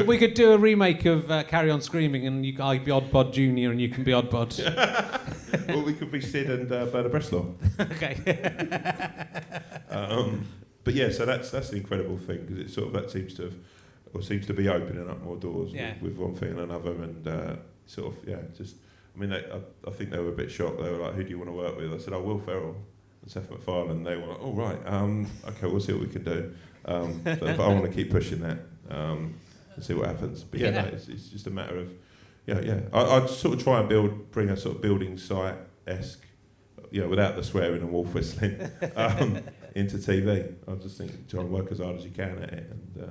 we could do a remake of Carry On Screaming, and I'd be Oddbod Junior, and you can be Oddbod. Well, we could be Sid and Bernard Breslau. Okay. But so that's the incredible thing, because it sort of that seems to be opening up more doors with one thing and another, and I think they were a bit shocked. They were like, "Who do you want to work with?" I said, Will Ferrell and Seth MacFarlane. They were like, "Oh right, okay, we'll see what we can do." But I want to keep pushing that and see what happens. But it's just a matter of I'd sort of try and bring a sort of building site-esque, without the swearing and wolf whistling, into TV. I just think try and work as hard as you can at it, and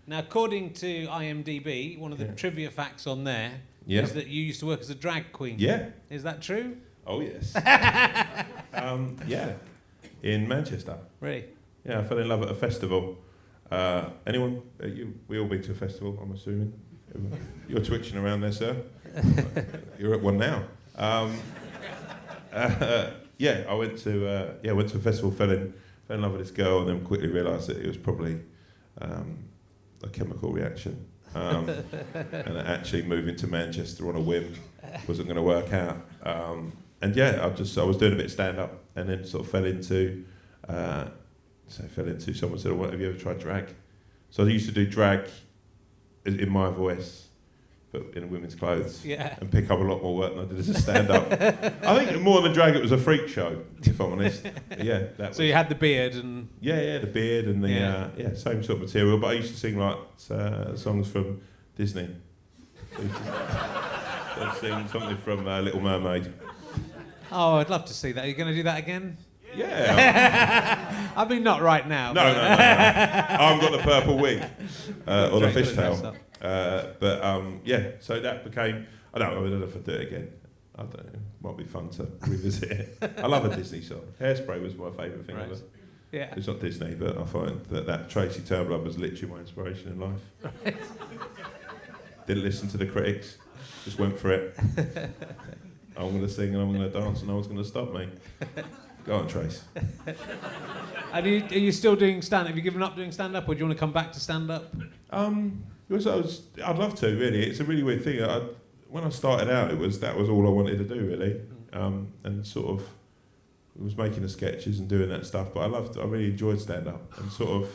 Now, according to IMDb, one of the trivia facts on there is that you used to work as a drag queen. Yeah. Is that true? Oh, yes. In Manchester. Really? Yeah, I fell in love at a festival. Anyone? We all been to a festival, I'm assuming. You're twitching around there, sir. You're at one now. I went to a festival, fell in love with this girl, and then quickly realised that it was probably a chemical reaction, and that actually moving to Manchester on a whim wasn't going to work out. I was doing a bit of stand up, and then sort of fell into someone said, "Have you ever tried drag?" So I used to do drag in my voice, but in women's clothes, and pick up a lot more work than I did as a stand-up. I think more than drag, it was a freak show, if I'm honest. So you had the beard and... the beard and the same sort of material, but I used to sing like songs from Disney. I'd sing something from Little Mermaid. Oh, I'd love to see that. Are you going to do that again? Yeah. I mean, not right now. No. I haven't got the purple wig or the fishtail. So that became... I don't know if I'd do it again. I don't know. It might be fun to revisit it. I love a Disney song. Hairspray was my favourite thing ever. Yeah. It's not Disney, but I find that Tracy Turnblad was literally my inspiration in life. Right. Didn't listen to the critics, just went for it. I'm going to sing and I'm going to dance and no one's going to stop me. Go on, Trace. And are you still doing stand-up? Have you given up doing stand-up, or do you want to come back to stand-up? I'd love to, really. It's a really weird thing. When I started out, that was all I wanted to do, really. And sort of was making the sketches and doing that stuff. But I really enjoyed stand-up and sort of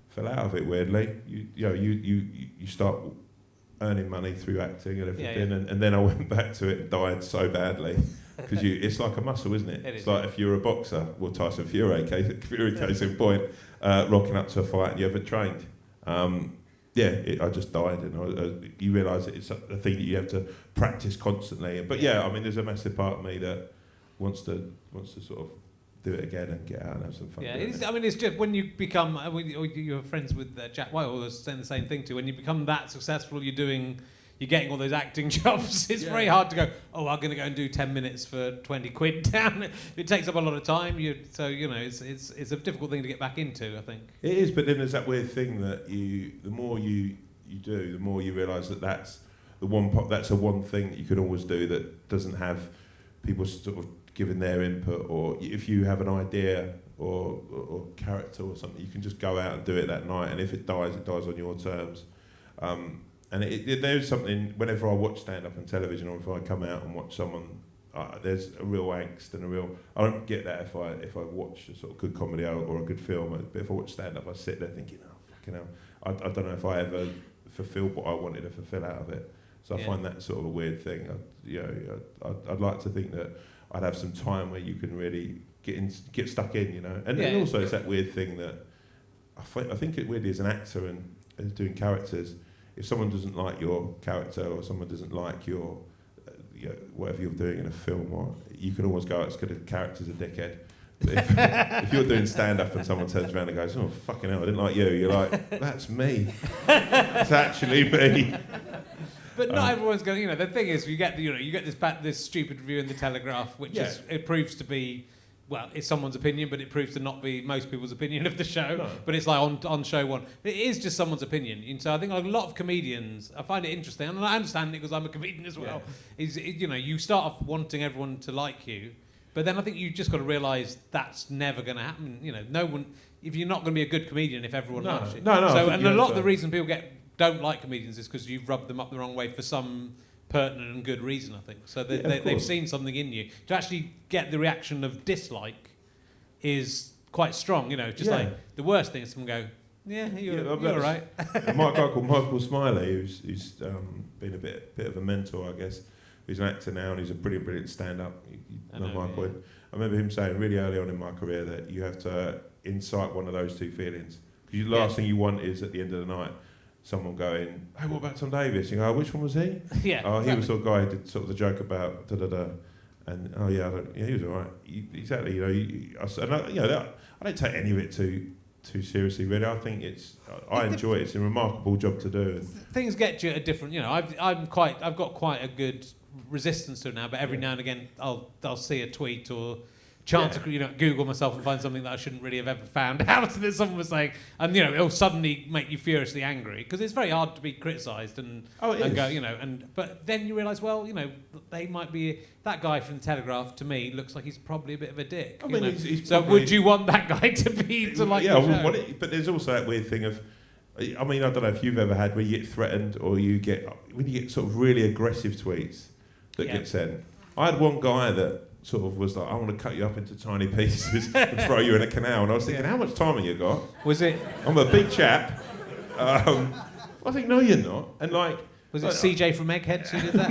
fell out of it weirdly. You start earning money through acting and everything, and then I went back to it and died so badly. Because it's like a muscle, isn't it? It's like if you're a boxer, well, Tyson Fury case in point, rocking up to a fight and you haven't trained. I just died, and you realise that it's a thing that you have to practice constantly. But there's a massive part of me that wants to sort of do it again and get out and have some fun. Yeah, it's just when you become, you're friends with Jack White, who was saying the same thing too. When you become that successful, you're getting all those acting jobs. It's very hard to go, I'm going to go and do 10 minutes for 20 quid down. It takes up a lot of time. It's a difficult thing to get back into, I think. It is, but then there's that weird thing that the more you do, the more you realise that's the one thing that you can always do that doesn't have people sort of giving their input, or if you have an idea or character or something, you can just go out and do it that night, and if it dies on your terms. And there's something, whenever I watch stand-up on television, or if I come out and watch someone, there's a real angst and I don't get that if I watch a sort of good comedy or a good film, but if I watch stand-up, I sit there thinking, fucking hell, I don't know if I ever fulfilled what I wanted to fulfill out of it. So I find that sort of a weird thing. I'd like to think that I'd have some time where you can really get stuck in, And then also it's that weird thing that I think it weirdly as an actor and doing characters, if someone doesn't like your character or someone doesn't like your whatever you're doing in a film, or you can always go, it's because the character's a dickhead. But if you're doing stand-up and someone turns around and goes, oh, fucking hell, I didn't like you, you're like, that's me. It's actually me. But not everyone's going. The thing is, you get this stupid review in the Telegraph, which it proves to be, well, it's someone's opinion, but it proves to not be most people's opinion of the show. No. But it's like on show one, it is just someone's opinion. And so I think a lot of comedians, I find it interesting, and I understand it because I'm a comedian as well. You start off wanting everyone to like you, but then I think you just got to realise that's never going to happen. No one, if you're not going to be a good comedian if everyone likes you. No. So, and a lot of the reason people don't like comedians is because you've rubbed them up the wrong way for some pertinent and good reason, I think. So they've seen something in you. To actually get the reaction of dislike is quite strong, like the worst thing is someone go, you're all right. A guy called Michael Smiley, who's been a bit of a mentor, I guess. He's an actor now and he's a brilliant stand-up. You know Michael. Yeah. I remember him saying really early on in my career that you have to incite one of those two feelings. Because the last thing you want is at the end of the night someone going, hey, what about Tom Davis? You go, which one was he? Yeah. Oh, he was the guy who did sort of the joke about da-da-da. And, he was all right. Exactly, I don't take any of it too seriously, really. I think I enjoy it. It's a remarkable job to do. Things get you at a different, I've got quite a good resistance to it now, but every now and again I'll see a tweet or chance to Google myself and find something that I shouldn't really have ever found out that someone was saying, and it'll suddenly make you furiously angry because it's very hard to be criticised and go, but then you realise, well, they might be that guy from the Telegraph. To me, looks like he's probably a bit of a dick. He's so would you want that guy to like? Yeah, but there's also that weird thing of, I don't know if you've ever had where you get threatened or when you get sort of really aggressive tweets that get sent. I had one guy that sort of was like, I want to cut you up into tiny pieces and throw you in a canal. And I was thinking, how much time have you got? Was it? I'm a big chap. I think, no, you're not. And was it CJ from Eggheads who did that?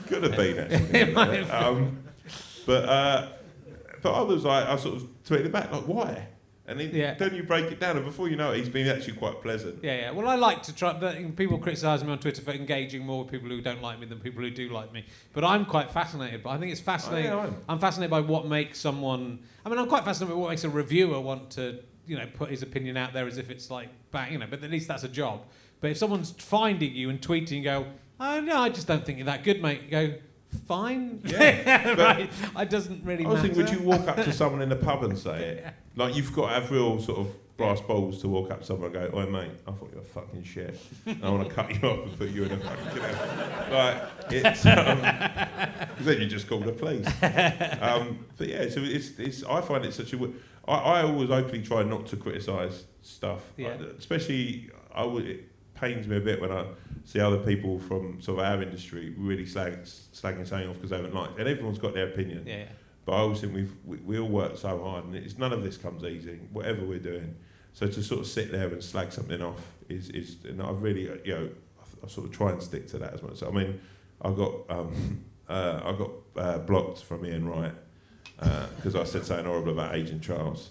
Could have been, actually. It might have. But I was like, I sort of tweeted back, why? And then you break it down, and before you know it, he's been actually quite pleasant. Yeah. Well, I like to try. People criticise me on Twitter for engaging more with people who don't like me than people who do like me. But I'm quite fascinated. But I think it's fascinating. I'm fascinated by what makes someone. I'm quite fascinated by what makes a reviewer want to, put his opinion out there as if it's like, but at least that's a job. But if someone's finding you and tweeting, and go, oh no, I just don't think you're that good, mate. You go, fine. Yeah. Right. It doesn't really matter. I was thinking, would you walk up to someone in the pub and say it? Like, you've got to have real sort of brass balls to walk up to someone and go, "Oi mate, I thought you were fucking shit. I want to cut you off and put you in a fucking, like it's then you just call the police." But yeah, so it's I find it such a. I always openly try not to criticise stuff, especially it pains me a bit when I see other people from sort of our industry really slagging something off because they haven't liked it. And everyone's got their opinion. Yeah. But I always think we all work so hard, and none of this comes easy, whatever we're doing. So to sort of sit there and slag something off is and I really, I sort of try and stick to that as much. So, I mean, I got blocked from Ian Wright because I said something horrible about Agent Charles,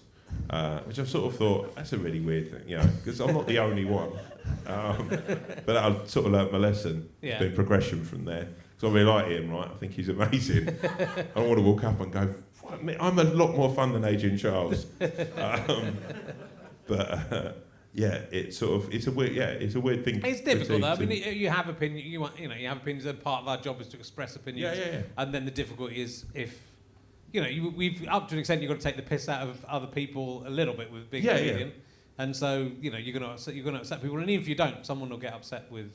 which I sort of thought, that's a really weird thing, because I'm not the only one. But I sort of learnt my lesson. Yeah. It's been progression from there. So I really like Ian Wright. I think he's amazing. I don't want to walk up and go, I'm a lot more fun than Agent Charles. It's a weird thing. It's difficult though. I mean, you have opinion. You have opinions, and part of our job is to express opinions. Yeah. And then the difficulty is if, we've up to an extent you've got to take the piss out of other people a little bit with being a comedian, and so you're going to upset people, and even if you don't, someone will get upset with.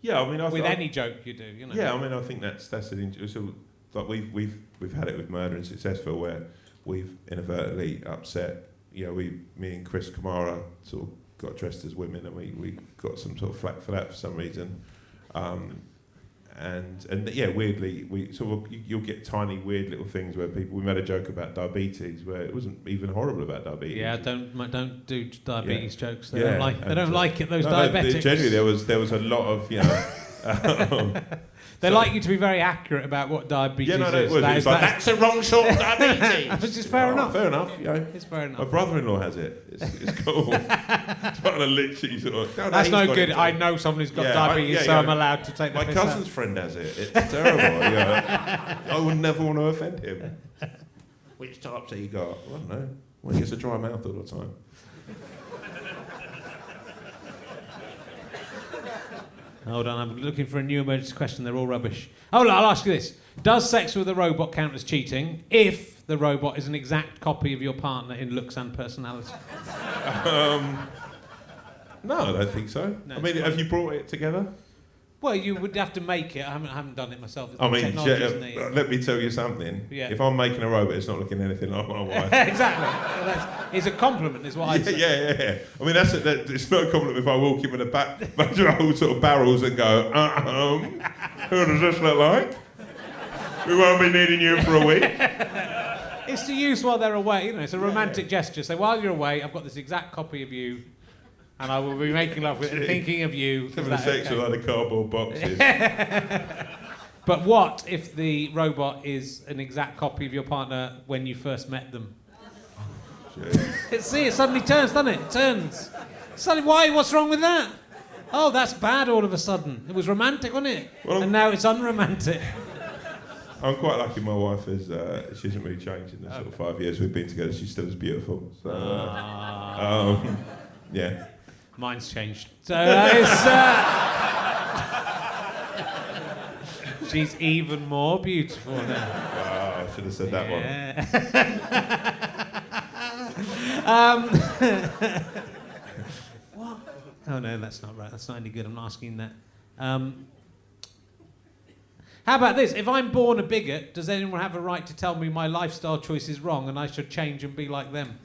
Yeah, I mean, any joke you do, Yeah, I mean, I think that's like we've had it with Murder and Successful where we've inadvertently upset. Me and Chris Kamara sort of got dressed as women, and we got some sort of flack for that for some reason. Weirdly, you'll get tiny weird little things where we made a joke about diabetes where it wasn't even horrible about diabetes. Yeah, don't do diabetes jokes. They don't like it. Those diabetics. Generally, there was a lot of They like you to be very accurate about what diabetes is. That's the wrong sort of diabetes. Which is fair enough. Fair enough. It's fair enough. My brother-in-law has it. It's cool. Trying to literally sort of. That's no good. I know someone who's got diabetes, I'm allowed to take the piss out. My cousin's friend has it. It's terrible. I would never want to offend him. Which types have you got? I don't know. Well, he gets a dry mouth all the time. Hold on, I'm looking for a new emergency question. They're all rubbish. I'll ask you this. Does sex with a robot count as cheating if the robot is an exact copy of your partner in looks and personality? No, I don't think so. No, I mean, have you brought it together? Well, you would have to make it. I haven't done it myself. Let me tell you something. Yeah. If I'm making a robot, it's not looking anything like my wife. Exactly. It's a compliment, is what I'd say. Yeah. I mean, it's not a compliment if I walk in with a bunch of old sort of barrels and go, who does this look like? We won't be needing you for a week. It's to use while they're away. It's a romantic gesture. So while you're away, I've got this exact copy of you. And I will be making love with it and thinking of you. Having sex with like the cardboard boxes. But what if the robot is an exact copy of your partner when you first met them? It suddenly turns, doesn't it? It turns. Suddenly, why? What's wrong with that? Oh, that's bad all of a sudden. It was romantic, wasn't it? Well, and now it's unromantic. I'm quite lucky my wife is, she hasn't really changed in the sort of 5 years we've been together. She's still as beautiful. So, yeah. Mine's changed. So she's even more beautiful now. Wow, I should have said that one. What? Oh no, that's not right. That's not any good. I'm not asking that. How about this? If I'm born a bigot, does anyone have a right to tell me my lifestyle choice is wrong and I should change and be like them?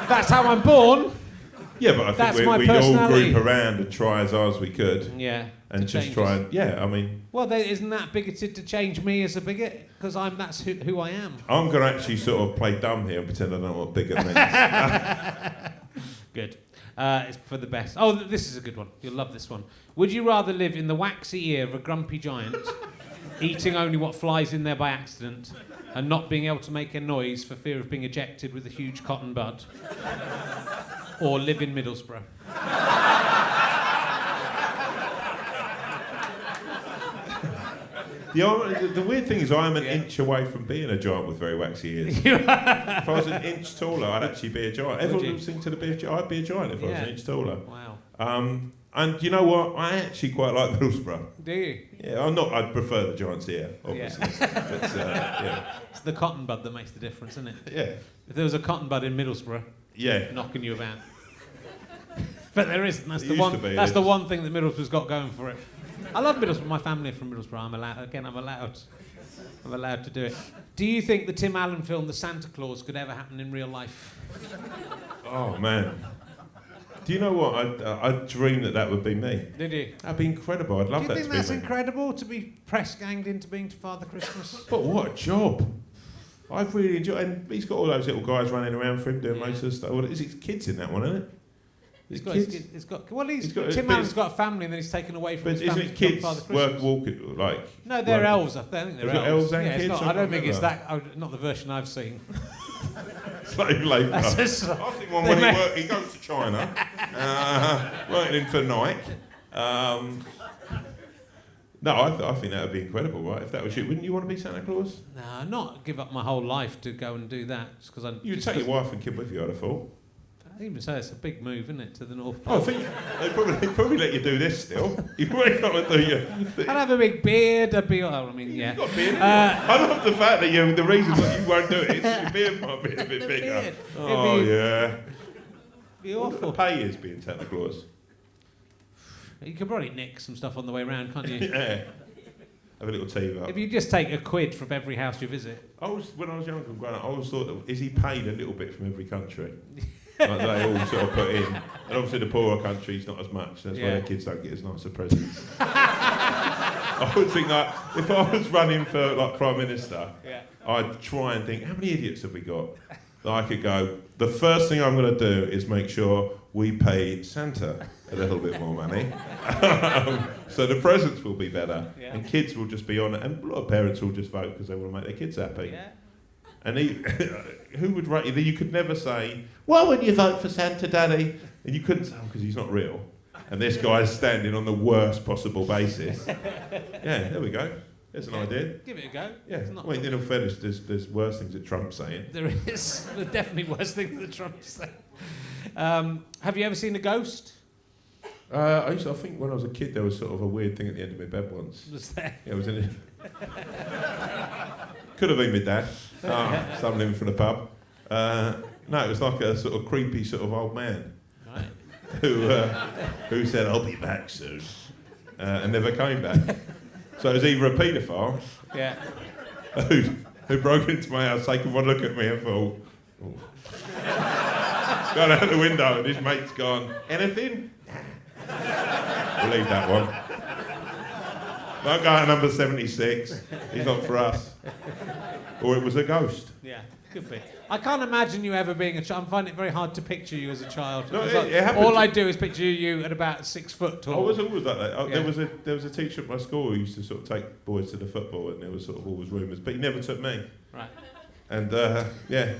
That's how I'm born. Yeah, but I think we all group around and try as hard as we could. Yeah. And just try and, I mean... Well, isn't that bigoted to change me as a bigot? Because that's who I am. I'm going to actually sort of play dumb here and pretend I don't know what bigot means. Good. It's for the best. Oh, this is a good one. You'll love this one. Would you rather live in the waxy ear of a grumpy giant, eating only what flies in there by accident, and not being able to make a noise for fear of being ejected with a huge cotton bud? Or live in Middlesbrough? The weird thing is I am an inch away from being a giant with very waxy ears. If I was an inch taller, I'd actually be a giant. Everyone would think I'd be a giant if I was an inch taller. Wow. And you know what? I actually quite like Middlesbrough. Do you? Yeah, I'd prefer the giant's ear, obviously. Yeah. But, It's the cotton bud that makes the difference, isn't it? Yeah. If there was a cotton bud in Middlesbrough, knocking you about. But there isn't. That's the It used to be, That's the it's- one thing that Middlesbrough's got going for it. I love Middlesbrough. My family are from Middlesbrough. I'm allowed to do it. Do you think the Tim Allen film, The Santa Claus, could ever happen in real life? Oh man. Do you know what? I dreamed that would be me. Did you? That'd be incredible. I'd love Do that you to think be that's me. incredible to be press ganged into being Father Christmas? But what a job! I've really enjoyed, and he's got all those little guys running around for him doing Yeah. most of the stuff. Well, it's kids in that one, isn't it? He's It's got, He's got- Tim but Allen's got a family and then he's taken away from But his isn't family it to become kids Father Christmas. walking like? No, they're work- elves. I think they're Is it elves. elves and Yeah, it's kids? not, I I don't can't think it's remember. that. Not the version I've seen. Slave labour. That's just- I think one when he goes to China, working for Nike. No, I think that would be incredible, right? If that was you, wouldn't you want to be Santa Claus? No, not give up my whole life to go and do that. Just because You'd take your wife and kid with you, I'd have thought. I even say it's a big move, isn't it, to the North Oh, Pole? I think they'd probably let you do this still. You'd probably come and do your... I'd have a big beard. I'd be. Oh, I mean, yeah. You've got a beard. I love the fact that the reason that you won't do it is your beard might be a bit The bigger. beard. Oh, It'd yeah. be What the awful. pay is being Santa Claus. You could probably nick some stuff on the way round, can't you? Yeah. Have a little TiVo. If you just take a quid from every house you visit. When I was younger and growing up, I always thought that, is he paid a little bit from every country? Like they all sort of put in. And obviously the poorer countries, not as much. That's why Yeah. their kids don't get as nice a presents. I would think that if I was running for like Prime Minister, Yeah. I'd try and think, how many idiots have we got? That I could go, the first thing I'm going to do is make sure we pay Santa a little bit more money. So the presents will be better. Yeah. And kids will just be on it. And a lot of parents will just vote because they want to make their kids happy. Yeah. And who would rate you? You could never say, why wouldn't you vote for Santa, Daddy? And you couldn't say, because he's not real. And this guy's standing on the worst possible basis. Yeah, there we go. There's an idea. Give it a go. Yeah. It's not Well, in all fairness, there's worse things that Trump's saying. There is. There's definitely worse things than Trump said. Have you ever seen a ghost? I think when I was a kid, there was sort of a weird thing at the end of my bed once. Was there? Yeah, it was in it. Could have been my dad. Stumbling from the pub. No, it was like a sort of creepy sort of old man Right. who said, I'll be back soon, and never came back. So it was either a paedophile Yeah. who broke into my house, taken one look at me and thought, oh. Gone out the window and his mate's gone, anything? We'll leave that one. Don't go to number 76, he's not for us. Or it was a ghost. Yeah. Could be. I can't imagine you ever being a child. I find it very hard to picture you as a child. No, It's it like, happened all to- I do is picture you at about 6 foot tall. I was always like that. Yeah. There was a teacher at my school who used to sort of take boys to the football, and there was sort of always rumours, but he never took me. Right. And yeah,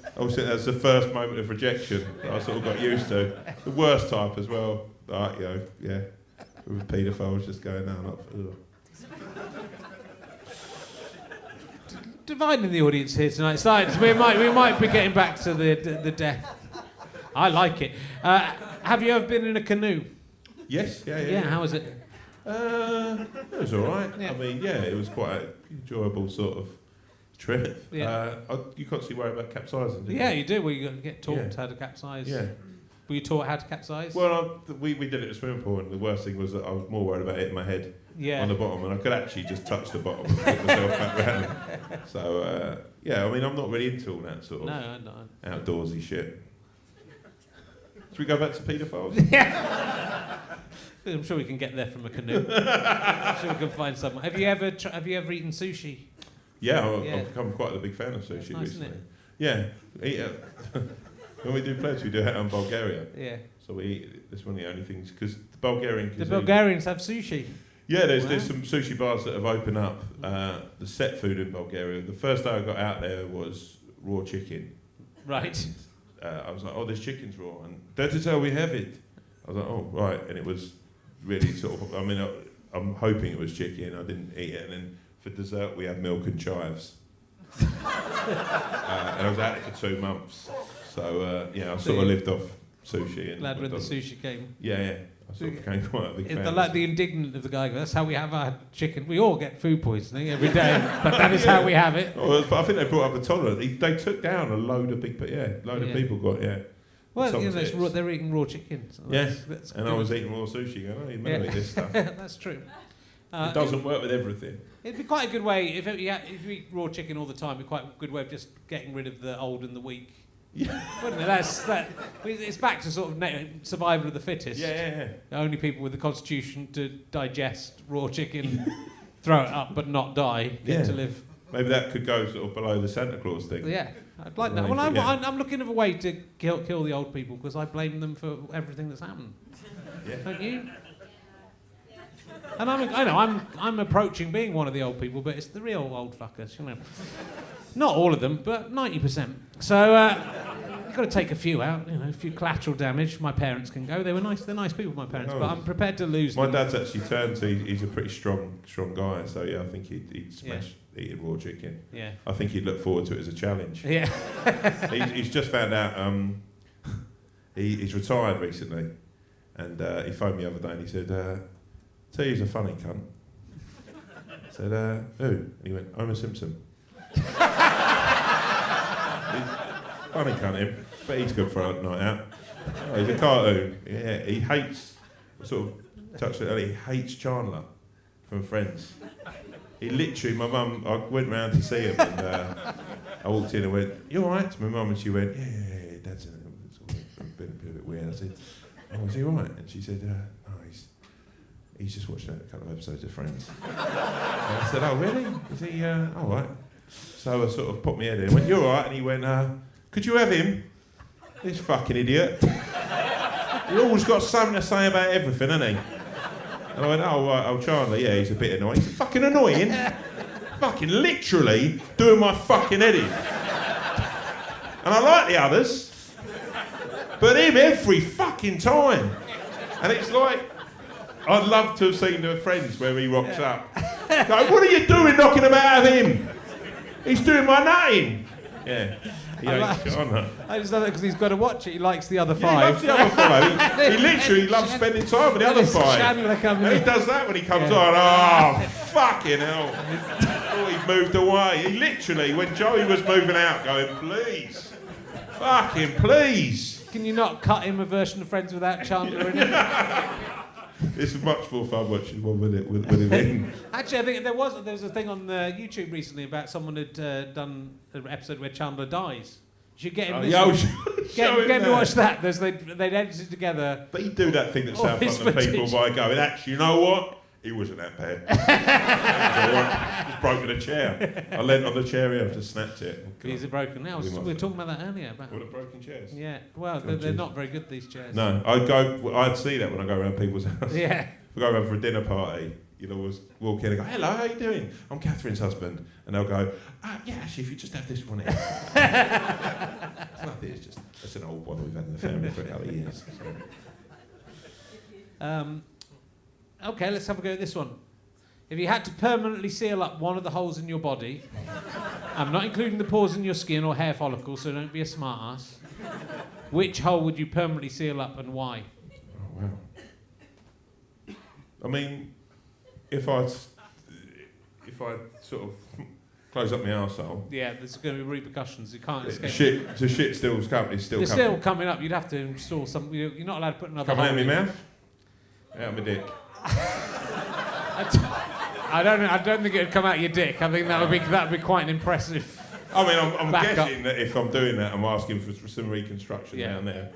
I always think that's the first moment of rejection that I sort of got used to. The worst type as well. Like, you know, yeah, with paedophiles just going, no, not. Ugh. Dividing the audience here tonight. So we might be getting back to the death. I like it. Have you ever been in a canoe? Yes, yeah. Yeah. How was it? It was all right. Yeah. I mean, yeah, it was quite an enjoyable sort of trip. Yeah. You constantly worry about capsizing, didn't Yeah, you? you do. Well, you get taught Yeah. how to capsize. Yeah. Were you taught how to capsize? Well, we did it at the swimming pool, and the worst thing was that I was more worried about hitting my head yeah. on the bottom, and I could actually just touch the bottom and put myself back round. So, yeah, I mean, I'm not really into all that sort of No, no. outdoorsy shit. Should we go back to paedophiles? I'm sure we can get there from a canoe. I'm sure we can find someone. Have you ever eaten sushi? Yeah, Yeah. I've become quite a big fan of sushi Nice, isn't recently. Yeah, when we do pledge, we do it in Bulgaria. Yeah. So we eat. It's one of the only things because the Bulgarian The cuisine. Bulgarians have sushi. Yeah, there's Wow. some sushi bars that have opened up. The set food in Bulgaria. The first day I got out there was raw chicken. Right. I was like, oh, there's chicken's raw, and that is how we have it. I was like, oh, right, and it was really sort of. I mean, I'm hoping it was chicken. I didn't eat it, and then for dessert we had milk and chives. And I was out for 2 months, so yeah, I sort of lived off sushi. And Glad when the McDonald's. sushi came. Yeah. I sort of became quite a big fan. The indignant of the guy. That's how we have our chicken. We all get food poisoning every day, but that is how we have it. Oh, but I think they brought up the tolerance. They took down a load of big, of people got Well, Tom you know, tits. they're eating raw chicken. So that's and I was eating raw sushi going, oh, you better eat this stuff. That's true. It doesn't work with everything. It'd be quite a good way, if you eat raw chicken all the time, it'd be quite a good way of just getting rid of the old and the weak. Wouldn't it? It's back to sort of survival of the fittest. Yeah. The only people with the constitution to digest raw chicken, throw it up but not die, get to live. Maybe that could go sort of below the Santa Claus thing. Yeah, I'd like that. Well, I'm looking for a way to kill the old people because I blame them for everything that's happened. Yeah. Don't you? And I'm approaching being one of the old people, but it's the real old fuckers, you know. Not all of them, but 90%. So you've got to take a few out, you know, a few collateral damage. My parents can go. They're nice people, my parents, but I'm prepared to lose them. My dad's actually turned, so he's a pretty strong guy. So yeah, I think he'd smash eating raw chicken. Yeah. I think he'd look forward to it as a challenge. Yeah. he's just found out he's retired recently, and he phoned me the other day and he said, "Tell you he's a funny cunt." I said, "Who?" And he went, "Homer Simpson." Funny cunt him, but he's good for a night out. Oh, he's a cartoon. Yeah, he hates, sort of touched it earlier, he hates Chandler from Friends. He literally, my mum, I went round to see him and I walked in and went, "You alright?" to my mum, and she went, yeah, Dad's it's been a bit weird. I said, "Oh, is he alright?" And she said, "No, he's just watched a couple of episodes of Friends." And I said, "Oh, really? Is he alright?" So I sort of put my head in and went, "You alright?" And he went, "Could you have him? This fucking idiot. He always got something to say about everything, hasn't he?" And I went, "Oh, right, Chandler, yeah, he's a bit annoying." He's fucking annoying. Fucking literally doing my fucking head in. And I like the others, but him every fucking time. And it's like, I'd love to have seen the Friends where he rocks up. Go, "What are you doing knocking him out of him? He's doing my name." Yeah. I just love it because he's got to watch it. He likes the other He five. loves the other five. He literally loves spending time with the other five. Chandler coming And he in. does that when he comes on. Oh, fucking hell. Oh, he moved away. He literally, when Joey was moving out, going, "Please. Fucking please." Can you not cut him a version of Friends without Chandler in it? It's much more fun watching one with him in. Actually, I think there was a thing on YouTube recently about someone had done an episode where Chandler dies. You should get him. Get him to watch that. They'd edited together. But he'd do that thing that Southampton people by going, "Actually, you know what? He wasn't that bad." Just broken a chair. I leant on the chair here, just snapped it. These are broken now. We were talking about that earlier. What are broken chairs? Yeah. Well, they're not very good, these chairs. No, I'd see that when I go around people's house. Yeah. If we go around for a dinner party, you'll always walk in and go, "Hello, how you doing? I'm Catherine's husband." And they'll go, "Yeah, actually, if you just have this one here." It's nothing, it's an old one we've had in the family for a couple of years. So. Okay, let's have a go at this one. If you had to permanently seal up one of the holes in your body, I'm not including the pores in your skin or hair follicles, so don't be a smart ass. Which hole would you permanently seal up and why? Oh, wow. I mean, if I sort of close up my arsehole. Yeah, there's going to be repercussions. You can't escape. Shit still coming. It's still coming up. You'd have to install some. You're not allowed to put another. Coming hole out of my in. mouth. Out of my dick. I don't think it'd come out your dick. I think that would be quite an impressive. I mean, I'm guessing that if I'm doing that, I'm asking for some reconstruction down there.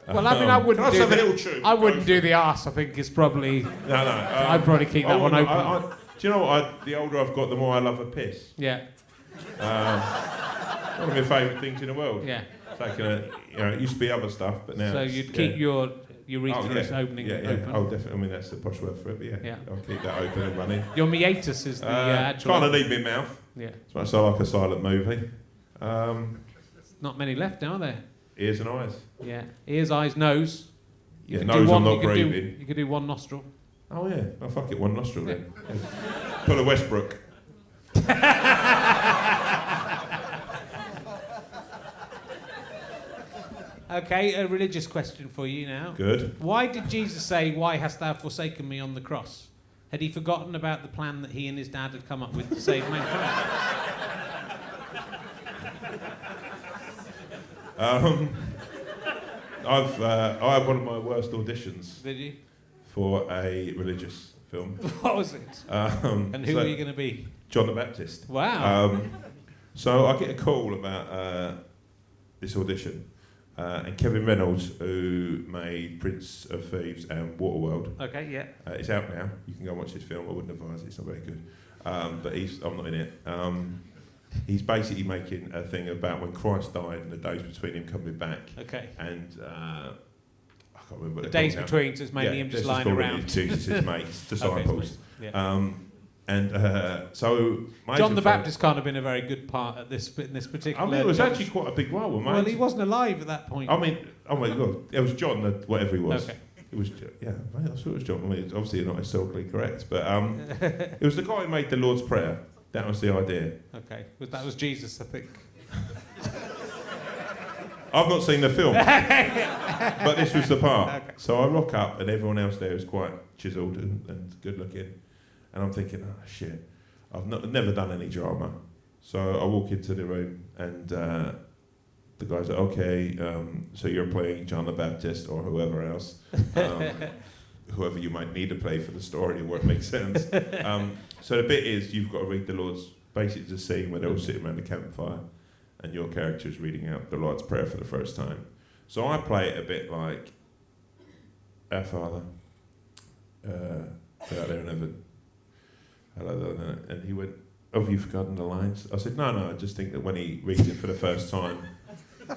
Well, I mean, I wouldn't do the I wouldn't do the arse. I think it's probably. No. I'd probably keep that one open. Do you know what? The older I've got, the more I love a piss. Yeah. One of my favourite things in the world. Yeah. Taking it used to be other stuff, but now. So you'd keep your ureterus opening yeah. open. Oh, definitely. I mean, that's the posh word for it, but yeah. I'll keep that open and running. Your meatus is the actual. Kind of need my mouth. Yeah. As much as I like a silent movie. Not many left, are there? Ears and eyes. Yeah. Ears, eyes, nose. Yeah, nose I'm not breathing. You could do one nostril. Oh yeah. Oh fuck it, one nostril then. Pull a Westbrook. Okay, a religious question for you now. Good. Why did Jesus say, "Why hast thou forsaken me" on the cross? Had he forgotten about the plan that he and his dad had come up with to save mankind? I had one of my worst auditions. Did you? For a religious film. What was it? And who were you going to be? John the Baptist. Wow. So I get a call about this audition, and Kevin Reynolds, who made Prince of Thieves and Waterworld. Okay, yeah. It's out now. You can go and watch this film. I wouldn't advise it. It's not very good. But I'm not in it. He's basically making a thing about when Christ died and the days between him coming back. Okay. And I can't remember what the days between, so it's mainly him just lying around. Jesus' mates, disciples. Okay, yeah. So John the Baptist can't have been a very good part at in this particular. I mean, it was actually quite a big role, mate. Well, he wasn't alive at that point. I mean, oh my God, it was John, whatever he was. Okay. It was, yeah, mate, I thought it was John. I mean, it's obviously not historically correct, but it was the guy who made the Lord's Prayer. That was the idea. Okay, that was Jesus, I think. I've not seen the film, but this was the part. Okay. So I rock up, and everyone else there is quite chiselled and good looking, and I'm thinking, oh shit, I've never done any drama. So I walk into the room, and the guy's like, okay, so you're playing John the Baptist or whoever else, whoever you might need to play for the story where it makes sense. So the bit is you've got to read the Lord's, basically the scene where they're all sitting around the campfire, and your character is reading out the Lord's Prayer for the first time. So I play it a bit like, Our Father, out there in heaven, hello there, and he went, have you forgotten the lines? I said, no, I just think that when he reads it for the first time,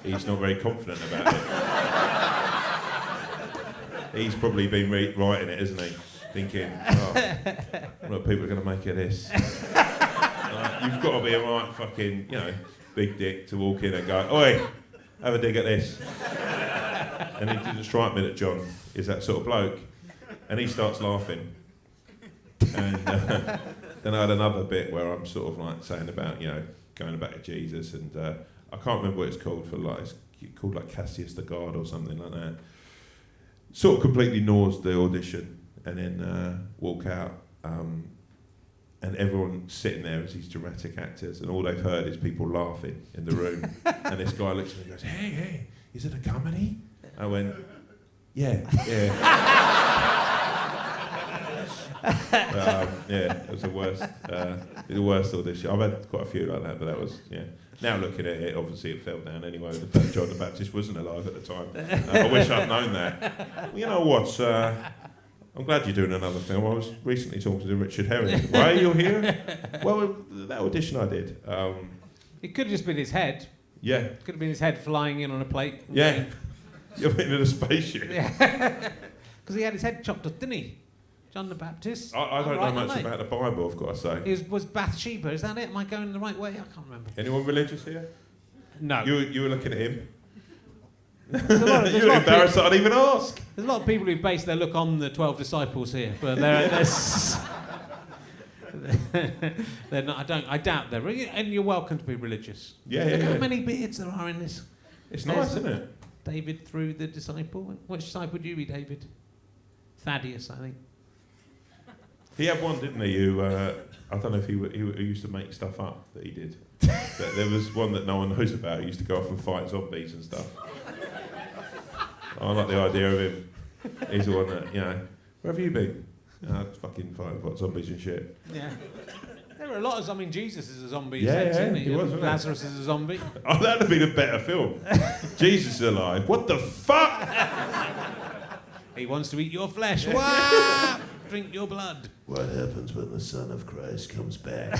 he's not very confident about it. He's probably been writing it, isn't he? Thinking, what people are going to make of this? You've got to be a right fucking, big dick to walk in and go, oi, have a dig at this. And it didn't strike me that John is that sort of bloke. And he starts laughing. And then I had another bit where I'm sort of like saying about, going back to Jesus, and I can't remember what it's called for, like, it's called like Cassius the God or something like that. Sort of completely gnaws the audition, and then walk out, and everyone sitting there as these dramatic actors, and all they've heard is people laughing in the room. And this guy looks at me and goes, hey, is it a comedy? I went, yeah. It was the worst audition. I've had quite a few like that, but that was, Now looking at it, obviously it fell down anyway. The fact John the Baptist wasn't alive at the time. I wish I'd known that. Well, you know what? I'm glad you're doing another film. I was recently talking to Richard Herring. Why are you here? Well, that audition I did. It could have just been his head. Yeah. It could have been his head flying in on a plate. Yeah. You've been in a spaceship. Yeah. Because he had his head chopped off, didn't he? John the Baptist. I don't know much about the Bible, I've got to say. Was Bathsheba, is that it? Am I going the right way? I can't remember. Anyone religious here? No. You were looking at him? You're embarrassed I'd even ask. There's a lot of people who base their look on the 12 disciples here, but there's... they're not, I doubt they're... And you're welcome to be religious. Look how many beards there are in this. It's nice, isn't it? David through the disciple. Which disciple would you be, David? Thaddeus, I think. He had one, didn't he, who, I don't know if he used to make stuff up that he did. But there was one that no one knows about. He used to go off and fight zombies and stuff. I like the idea of him. He's the one that, where have you been? Fucking fighting zombies and shit. Yeah. There were a lot of, Jesus is a zombie. He was, wasn't Lazarus is a zombie. Oh, that'd have been a better film. Jesus is alive. What the fuck? He wants to eat your flesh. What? Drink your blood. What happens when the Son of Christ comes back?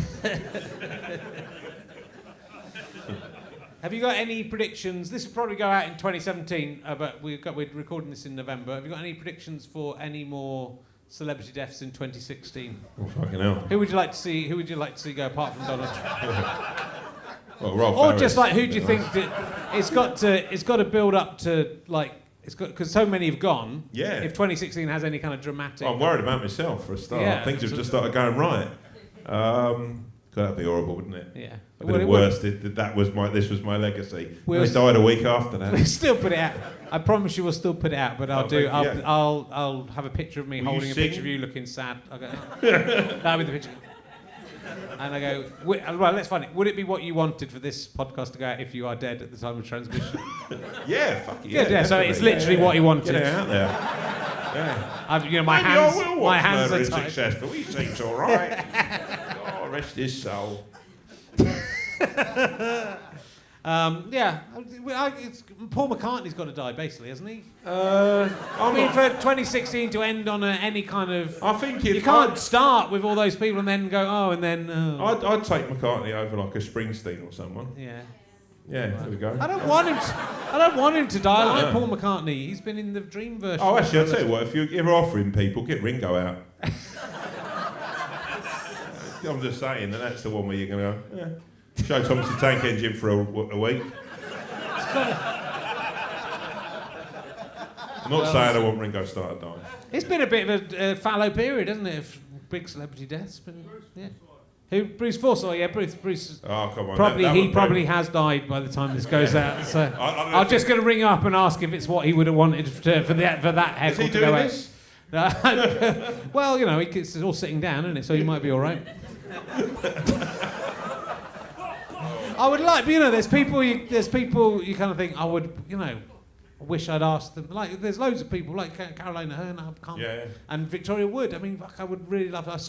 Have you got any predictions? This will probably go out in 2017, but we're recording this in November. Have you got any predictions for any more celebrity deaths in 2016? Oh, fucking hell. Who would you like to see? Who would you like to see go apart from Donald Trump? Well, Rolf or Harris. just like, who do you think that it's got to build up to, like, because so many have gone. Yeah. If 2016 has any kind of dramatic... I'm worried about myself for a start. Yeah, Things have just started going right. That'd be horrible, wouldn't it? Yeah. That'd be the worst. This was my legacy. I died a week after that. We'll still put it out. I promise you, we'll still put it out. But I'll have a picture of me holding a picture of you looking sad. That'll be the picture. And I go, well, let's find it. Would it be what you wanted for this podcast to go out if you are dead at the time of transmission? Yeah, fuck it. Yeah, so it's literally what he wanted. Get it out there. Yeah. My hands are tied. Successful. He seems all right. Oh, rest his soul. Paul McCartney's got to die, basically, hasn't he? I mean, for 2016 to end on any kind of... I think you can't start with all those people and then go, I'd take McCartney over like a Springsteen or someone. Yeah. Yeah, there we go. I don't want him to die. I like Paul McCartney. He's been in the Dream version. Oh, actually, I'll tell you what. If you're ever offering people, get Ringo out. I'm just saying that's the one where you're going to go, yeah. Show Thomas the Tank Engine for a week. I'm not saying I want Ringo Starr to die. It's been a bit of a fallow period, hasn't it, of big celebrity deaths? Yeah. Who? Bruce Forsyth, yeah, Bruce. Oh, come on. Probably has died by the time this goes out. So I'm just going to ring up and ask if it's what he would have wanted for that heckle to go out. This? Well, it's all sitting down, isn't it? So he might be all right. I would like, but there's people you kind of think I would, I wish I'd asked them. Like, there's loads of people like Caroline Aherne, and Victoria Wood. I mean, I would really love. I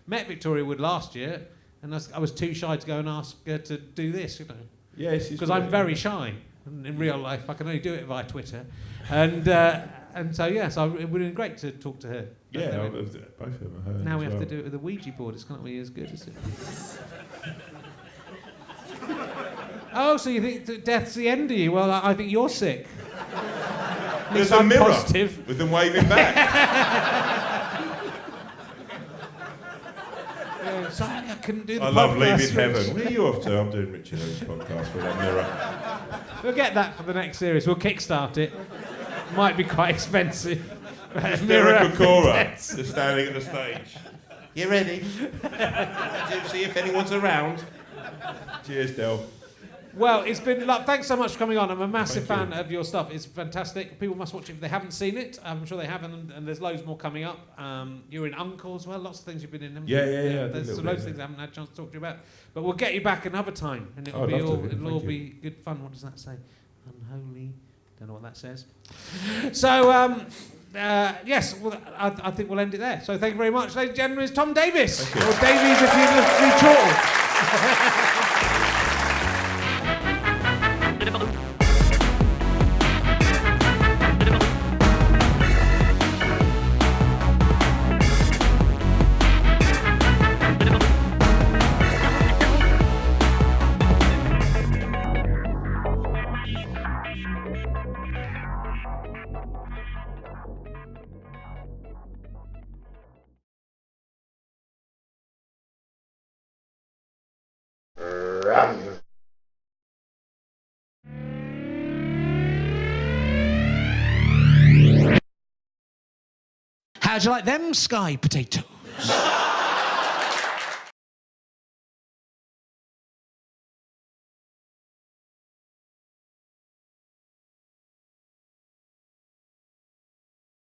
met Victoria Wood last year, and I was too shy to go and ask her to do this. Yes, because I'm very shy in real life. I can only do it via Twitter, and so it would have been great to talk to her. Yeah, both of them are her. Now we have to do it with a Ouija board. It's not really as good, is it? Oh, so you think death's the end of you? Well, I think you're sick. There's a mirror positive. with them waving back. Sorry, I couldn't do the podcast. I love Leaving Heaven. Where are you off to? I'm doing Richard O's podcast with that mirror. We'll get that for the next series. We'll kickstart it. Might be quite expensive. Hysterical Cora just standing at the stage. You ready? See if anyone's around. Cheers, Del. Well, it's been thanks so much for coming on. I'm a massive fan of your stuff. It's fantastic. People must watch it if they haven't seen it. I'm sure they haven't, and there's loads more coming up. You're in Uncle as well. Lots of things you've been in. Yeah. There's loads of things I haven't had a chance to talk to you about. But we'll get you back another time, and it'll all be good fun. What does that say? Unholy. Don't know what that says. So, yes, well, I think we'll end it there. So thank you very much. Ladies and gentlemen, it's Tom Davis. Or Davies if you'd be short. How'd you like them sky potatoes?